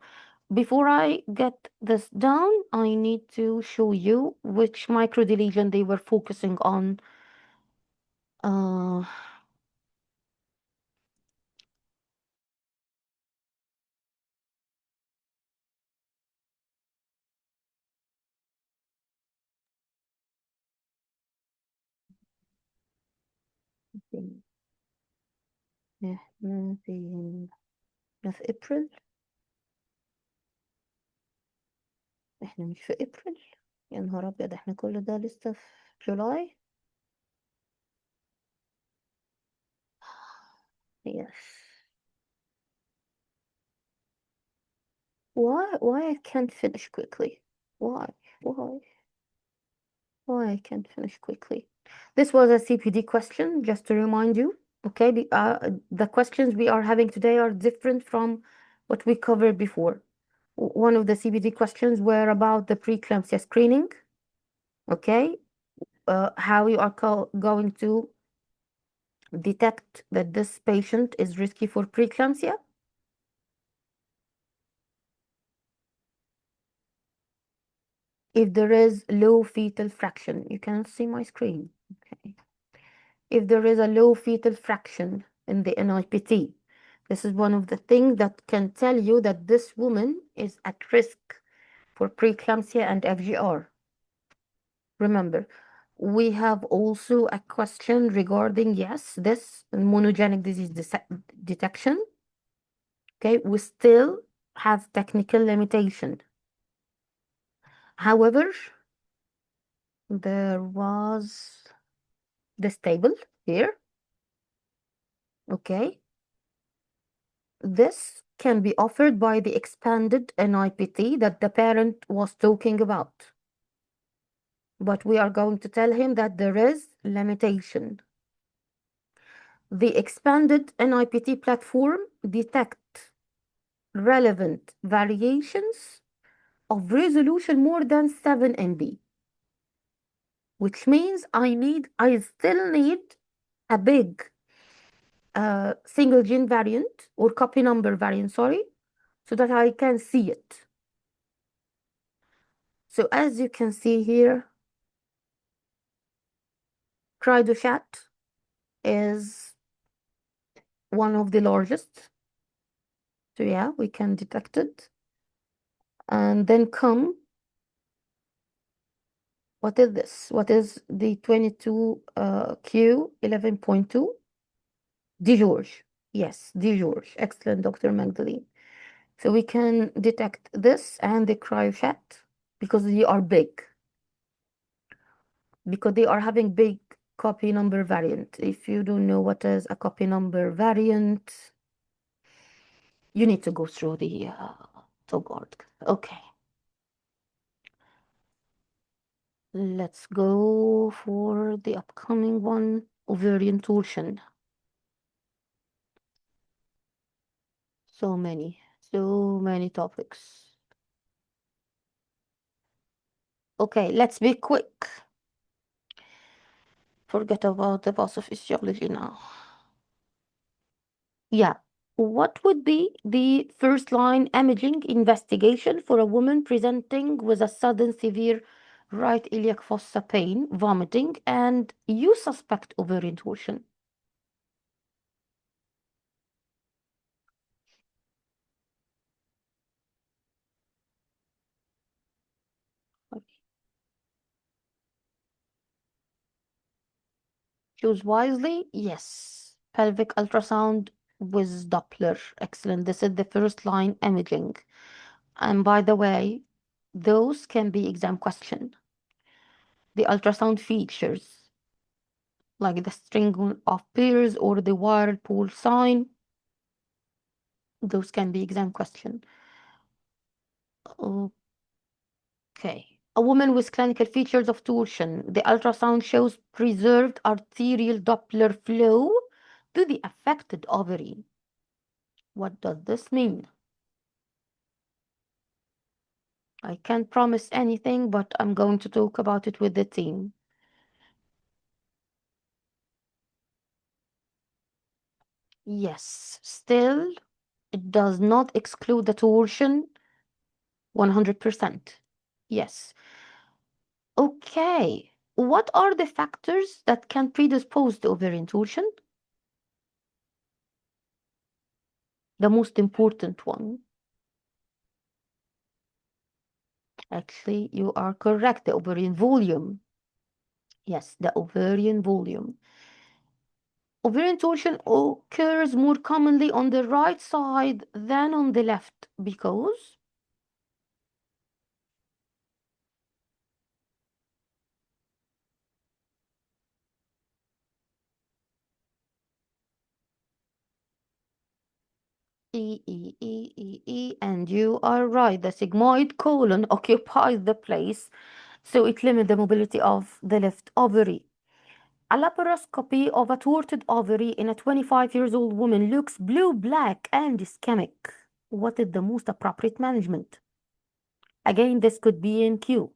Before I get this down, I need to show you which microdeletion they were focusing on. Uh, احنا في ابريل. احنا مش في ابريل. يا نهار ابيض، احنا كل ده لسه في جولاي. Yes. Why I can't finish quickly? Why? Why? Why I can't finish quickly? This was a CPD question, just to remind you. Okay, the questions we are having today are different from what we covered before. One of the CPD questions were about the preeclampsia screening. Okay, how you are going to detect that this patient is risky for preeclampsia. If there is low fetal fraction, you cannot see my screen. Okay. If there is a low fetal fraction in the NIPT, this is one of the things that can tell you that this woman is at risk for preeclampsia and FGR. Remember, we have also a question regarding, yes, this monogenic disease detection. Okay, we still have technical limitation. However, there was this table here. Okay, this can be offered by the expanded NIPT that the parent was talking about. But we are going to tell him that there is limitation. The expanded NIPT platform detects relevant variations of resolution more than 7 MB, which means I still need a big single gene variant or copy number variant, sorry, so that I can see it. So as you can see here, Cridochat is one of the largest. So yeah, we can detect it. And then come, what is this? What is the 22Q 11.2? DeGeorge. Yes, DeGeorge. Excellent, Dr. Magdalene. So we can detect this and the Cryochat because they are big. Because they are having big copy number variant. If you don't know what is a copy number variant, you need to go through the TOG article. Okay. Let's go for the upcoming one, ovarian torsion. So many topics. Okay, let's be quick. Forget about the pathophysiology now. Yeah. What would be the first line imaging investigation for a woman presenting with a sudden severe right iliac fossa pain, vomiting, and you suspect ovarian torsion. Choose wisely. Yes. Pelvic ultrasound with Doppler. Excellent. This is the first line imaging. And by the way, those can be exam question. The ultrasound features, like the string of pairs or the whirlpool sign, those can be exam question. Okay. A woman with clinical features of torsion. The ultrasound shows preserved arterial Doppler flow to the affected ovary. What does this mean? I can't promise anything, but I'm going to talk about it with the team. Yes, still, it does not exclude the torsion 100%. Yes. Okay. What are the factors that can predispose to ovarian torsion? The most important one. Actually, you are correct. The ovarian volume. Yes, the ovarian volume. Ovarian torsion occurs more commonly on the right side than on the left because and you are right. The sigmoid colon occupies the place, so it limits the mobility of the left ovary. A laparoscopy of a torted ovary in a 25 years old woman looks blue, black, and ischemic. What is the most appropriate management? Again, this could be in Q.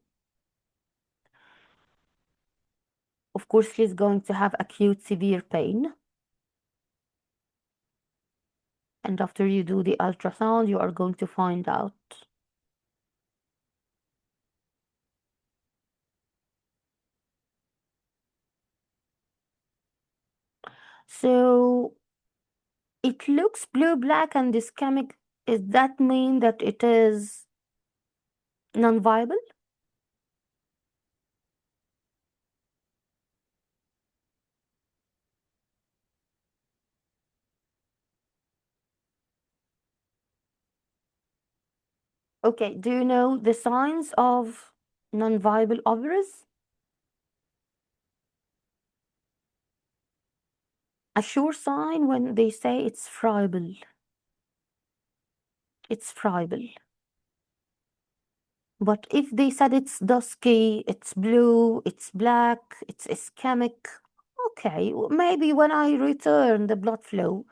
Of course, she's going to have acute severe pain. And after you do the ultrasound, you are going to find out. So it looks blue, black, and ischemic. Does that mean that it is non-viable? Okay, do you know the signs of non-viable ovaries? A sure sign when they say it's friable. It's friable. But if they said it's dusky, it's blue, it's black, it's ischemic, okay, maybe when I return the blood flow,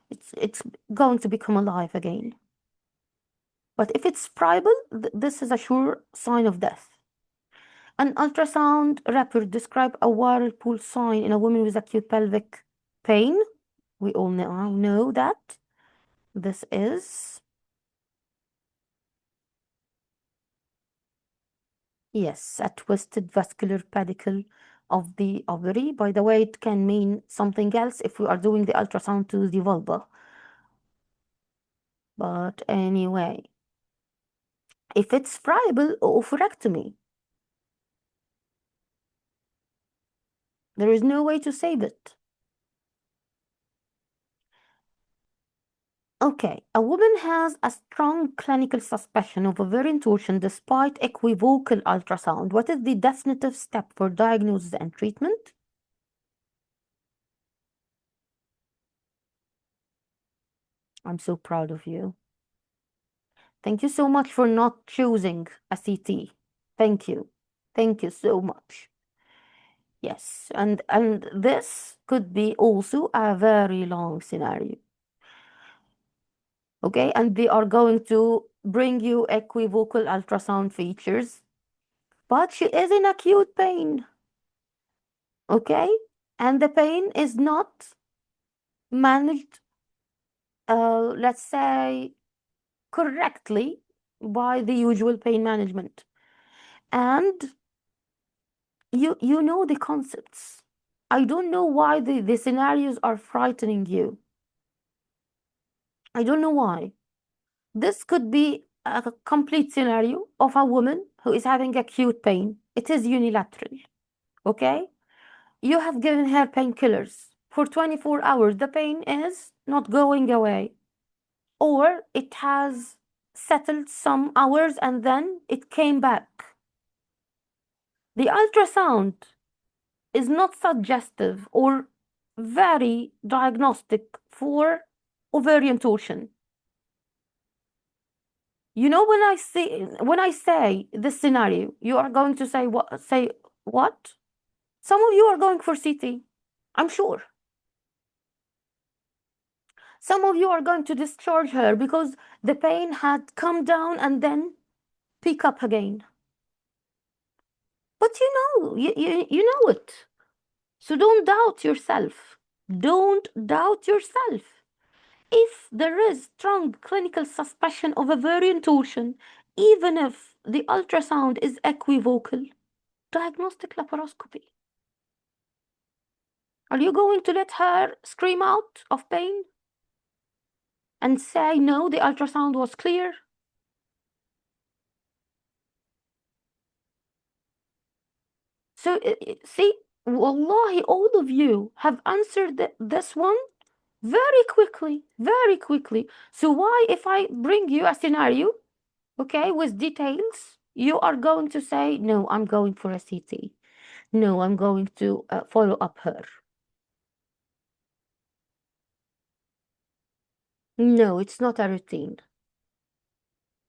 it's going to become alive again. But if it's friable, this is a sure sign of death. An ultrasound report described a whirlpool sign in a woman with acute pelvic pain. We all now know that this is, yes, a twisted vascular pedicle of the ovary. By the way, it can mean something else if we are doing the ultrasound to the vulva. But anyway, if it's friable, oophorectomy. There is no way to save it. Okay, a woman has a strong clinical suspicion of ovarian torsion despite equivocal ultrasound. What is the definitive step for diagnosis and treatment? I'm so proud of you. Thank you so much for not choosing a CT. Thank you. Thank you so much. Yes, and this could be also a very long scenario. Okay, and they are going to bring you equivocal ultrasound features, but she is in acute pain. Okay, and the pain is not managed, let's say, correctly by the usual pain management. And You know the concepts. I don't know why the scenarios are frightening you. I don't know why. This could be a complete scenario of a woman who is having acute pain. It is unilateral, okay? You have given her painkillers for 24 hours. The pain is not going away, or it has settled some hours and then it came back. The ultrasound is not suggestive or very diagnostic for ovarian torsion. You know, when I say this scenario, you are going to say what? Say what? Some of you are going for CT, I'm sure. Some of you are going to discharge her because the pain had come down and then pick up again. But you know it. So don't doubt yourself. Don't doubt yourself. If there is strong clinical suspicion of ovarian torsion, even if the ultrasound is equivocal, diagnostic laparoscopy. Are you going to let her scream out of pain and say, no, the ultrasound was clear? So, see, wallahi, all of you have answered this one very quickly, very quickly. So why, if I bring you a scenario, okay, with details, you are going to say, no, I'm going for a CT. No, I'm going to follow up her. No, it's not a routine.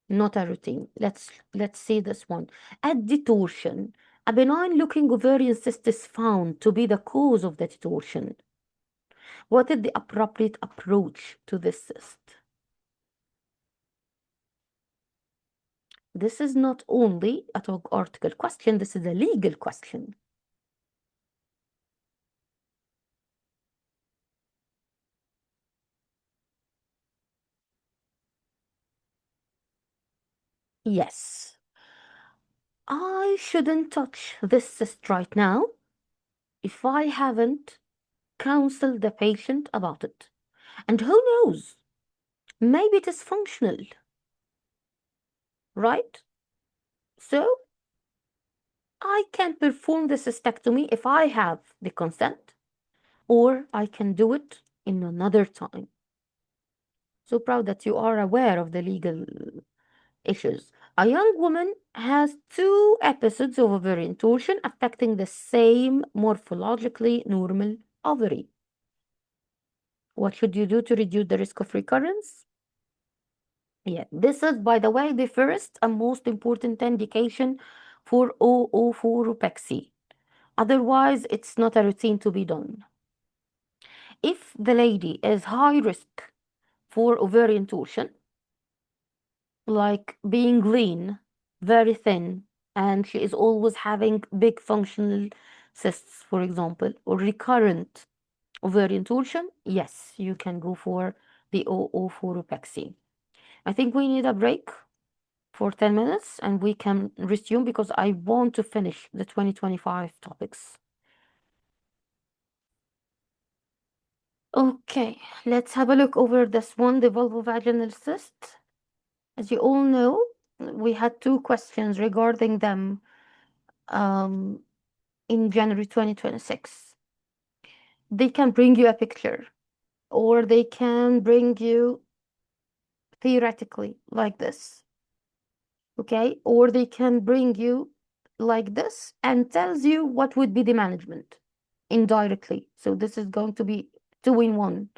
Not a routine. Let's see this one. At detorsion, a benign looking ovarian cyst is found to be the cause of the detorsion. What is the appropriate approach to this cyst? This is not only a TOG article question, this is a legal question. Yes. I shouldn't touch this cyst right now if I haven't counseled the patient about it. And who knows? Maybe it is functional, right? So I can perform the cystectomy if I have the consent, or I can do it in another time. So proud that you are aware of the legal issues. A young woman has 2 episodes of ovarian torsion affecting the same morphologically normal ovary. What should you do to reduce the risk of recurrence? Yeah, this is, by the way, the first and most important indication for oophoropexy. Otherwise, it's not a routine to be done. If the lady is high risk for ovarian torsion, like being lean, very thin, and she is always having big functional cysts, for example, or recurrent ovarian torsion, yes, you can go for the oophoropexy. I think we need a break for 10 minutes and we can resume because I want to finish the 2025 topics. Okay, let's have a look over this one, the vulvovaginal cyst. As you all know, we had 2 questions regarding them in January 2026. They can bring you a picture, or they can bring you theoretically like this, okay? Or they can bring you like this and tells you what would be the management indirectly. So this is going to be 2 in 1.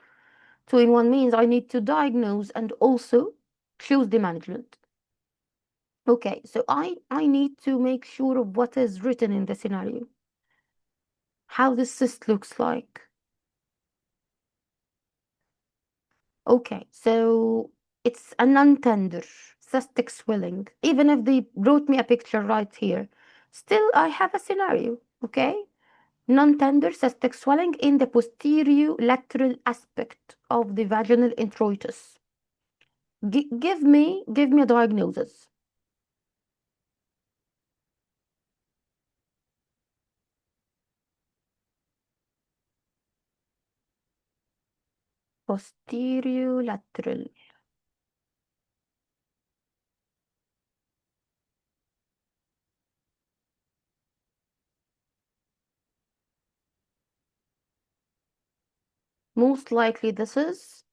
2 in 1 means I need to diagnose and also choose the management. Okay, so I need to make sure of what is written in the scenario, how the cyst looks like. Okay, so it's a non-tender cystic swelling. Even if they brought me a picture right here, still I have a scenario, okay? Non-tender cystic swelling in the posterior lateral aspect of the vaginal introitus. Give me a diagnosis. Posterolateral. Most likely this is.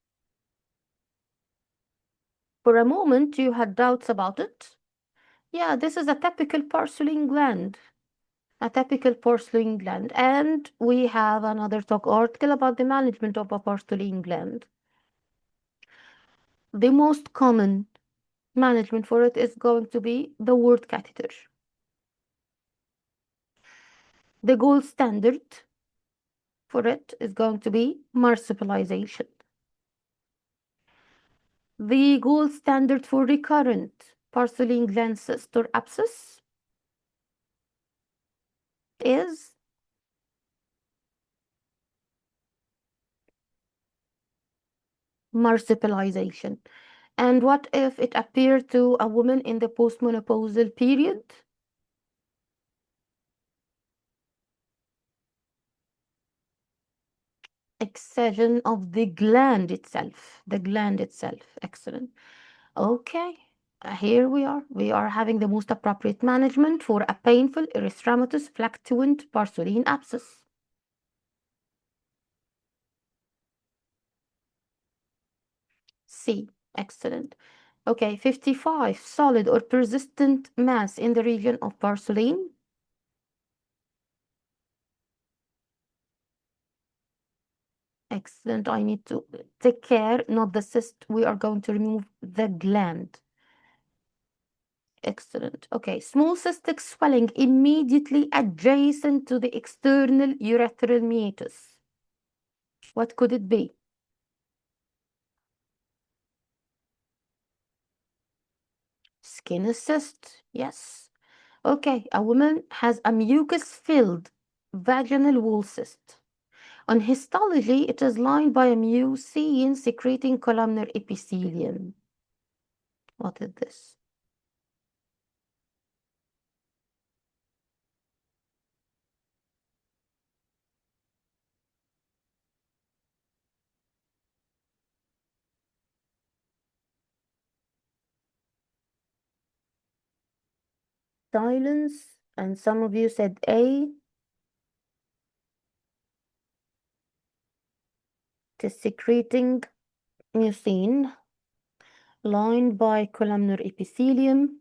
For a moment you had doubts about it. Yeah, this is a typical porcelain gland. A typical porcelain gland. And we have another talk article about the management of a porcelain gland. The most common management for it is going to be the word catheter. The gold standard for it is going to be marsupialization. The gold standard for recurrent porcelain gland cyst or abscess is marsupialization. And what if it appeared to a woman in the postmenopausal period? Excision of the gland itself. The gland itself. Excellent. Okay. Here we are. We are having the most appropriate management for a painful erythematous fluctuant porcelain abscess. C. Excellent. Okay, 55. Solid or persistent mass in the region of porcelain. Excellent. I need to take care, not the cyst. We are going to remove the gland. Excellent. Okay, small cystic swelling immediately adjacent to the external urethral meatus. What could it be? Skin cyst. Yes. Okay, a woman has a mucus-filled vaginal wall cyst. On histology, it is lined by a mucin secreting columnar epithelium. What is this? Silence, and some of you said A. It is secreting mucin, lined by columnar epithelium.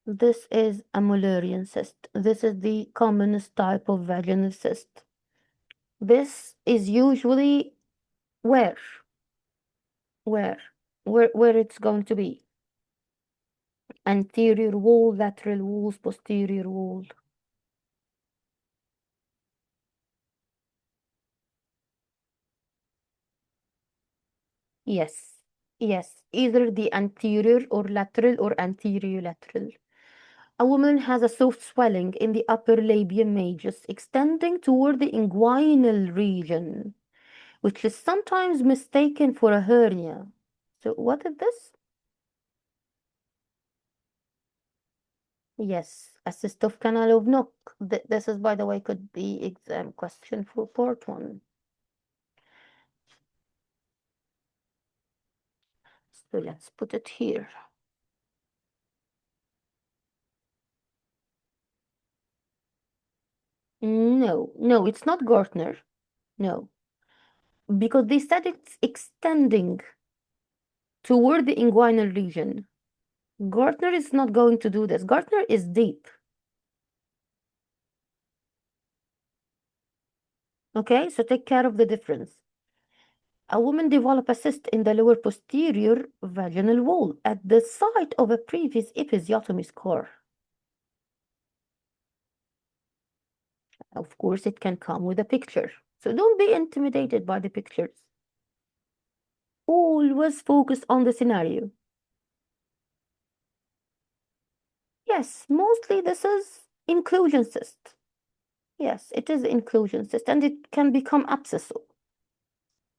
This is a Mullerian cyst. This is the commonest type of vaginal cyst. This is usually where? Where? Where it's going to be? Anterior wall, lateral walls, posterior wall. Yes, yes, either the anterior or lateral or anterior lateral. A woman has a soft swelling in the upper labium majus extending toward the inguinal region, which is sometimes mistaken for a hernia. So what is this? Yes, a cyst of canal of Nock. This is, by the way, could be exam question for part 1. So let's put it here. No, it's not Gartner. No, because they said it's extending toward the inguinal region. Gartner is not going to do this. Gartner is deep. Okay, so take care of the difference. A woman developed a cyst in the lower posterior vaginal wall at the site of a previous episiotomy scar. Of course, it can come with a picture. So don't be intimidated by the pictures. Always focus on the scenario. Yes, mostly this is inclusion cyst. Yes, it is inclusion cyst, and it can become abscess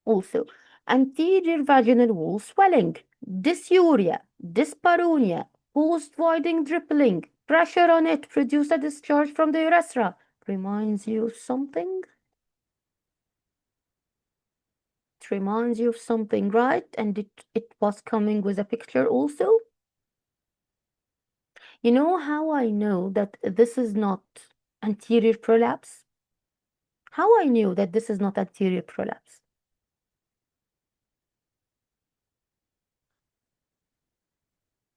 also. Anterior vaginal wall swelling, dysuria, dyspareunia, post-voiding dribbling, pressure on it produce a discharge from the urethra, reminds you of something. It reminds you of something, right? And it was coming with a picture also. You know how I know that this is not anterior prolapse? How I knew that this is not anterior prolapse?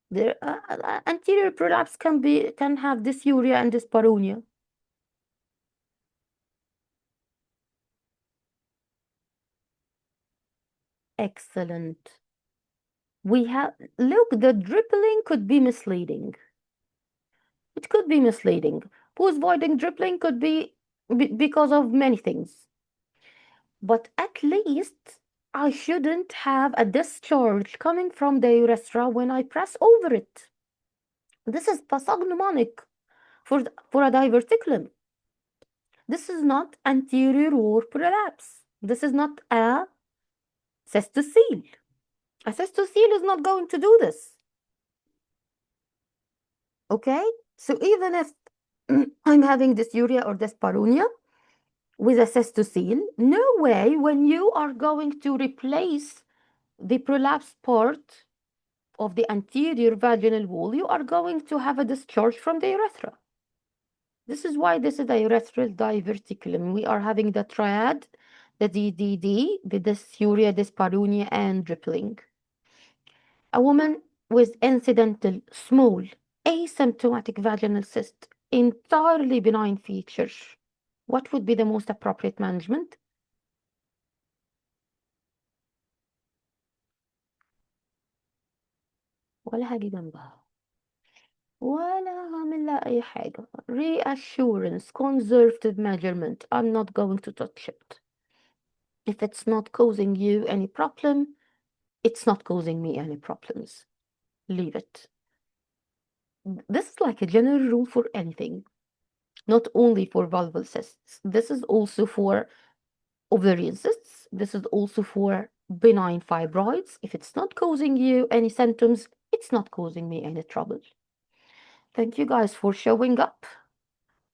There, anterior prolapse can have dysuria and dyspareunia. Excellent. We have, look, the dribbling could be misleading. It could be misleading. Pose voiding dribbling could be because of many things. But at least I shouldn't have a discharge coming from the urethra when I press over it. This is pathognomonic for a diverticulum. This is not anterior wall prolapse. This is not a cystocele. A cystocele is not going to do this. Okay? So even if I'm having dysuria or dyspareunia with a cystocele, no way when you are going to replace the prolapsed part of the anterior vaginal wall, you are going to have a discharge from the urethra. This is why this is a urethral diverticulum. We are having the triad, the DDD, the dysuria, dyspareunia, and dribbling. A woman with incidental, small, asymptomatic vaginal cyst, entirely benign features. What would be the most appropriate management? ولا هاجي جنبها ولا هعمل لها أي حاجة. Reassurance, conservative measurement. I'm not going to touch it. If it's not causing you any problem, it's not causing me any problems. Leave it. This is like a general rule for anything, not only for vulval cysts. This is also for ovarian cysts. This is also for benign fibroids. If it's not causing you any symptoms, it's not causing me any trouble. Thank you guys for showing up.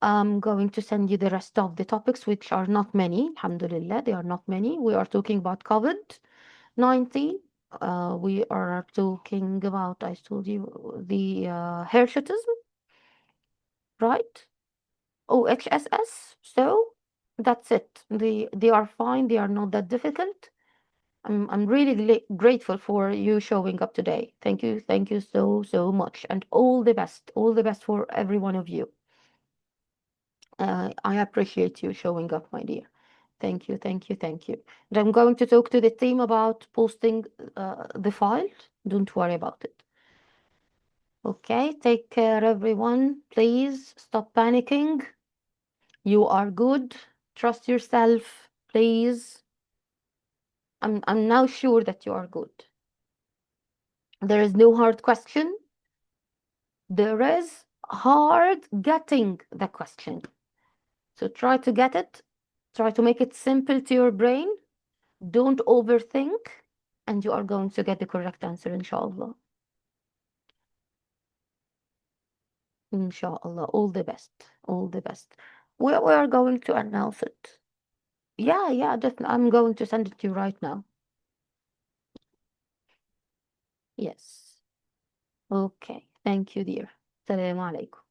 I'm going to send you the rest of the topics, which are not many. Alhamdulillah, they are not many. We are talking about COVID-19. We are talking about, I told you, the hirsutism, right? OHSS. So that's it. They are fine. They are not that difficult. I'm really grateful for you showing up today. Thank you so much, and all the best for every one of you. I appreciate you showing up, my dear. Thank you. And I'm going to talk to the team about posting the file. Don't worry about it. Okay, take care, everyone. Please stop panicking. You are good. Trust yourself, please. I'm now sure that you are good. There is no hard question. There is hard getting the question. So try to get it. Try to make it simple to your brain. Don't overthink, and you are going to get the correct answer, inshallah. Inshallah. All the best. All the best. We are going to announce it. Yeah, definitely. I'm going to send it to you right now. Yes. Okay. Thank you, dear. Assalamu alaikum.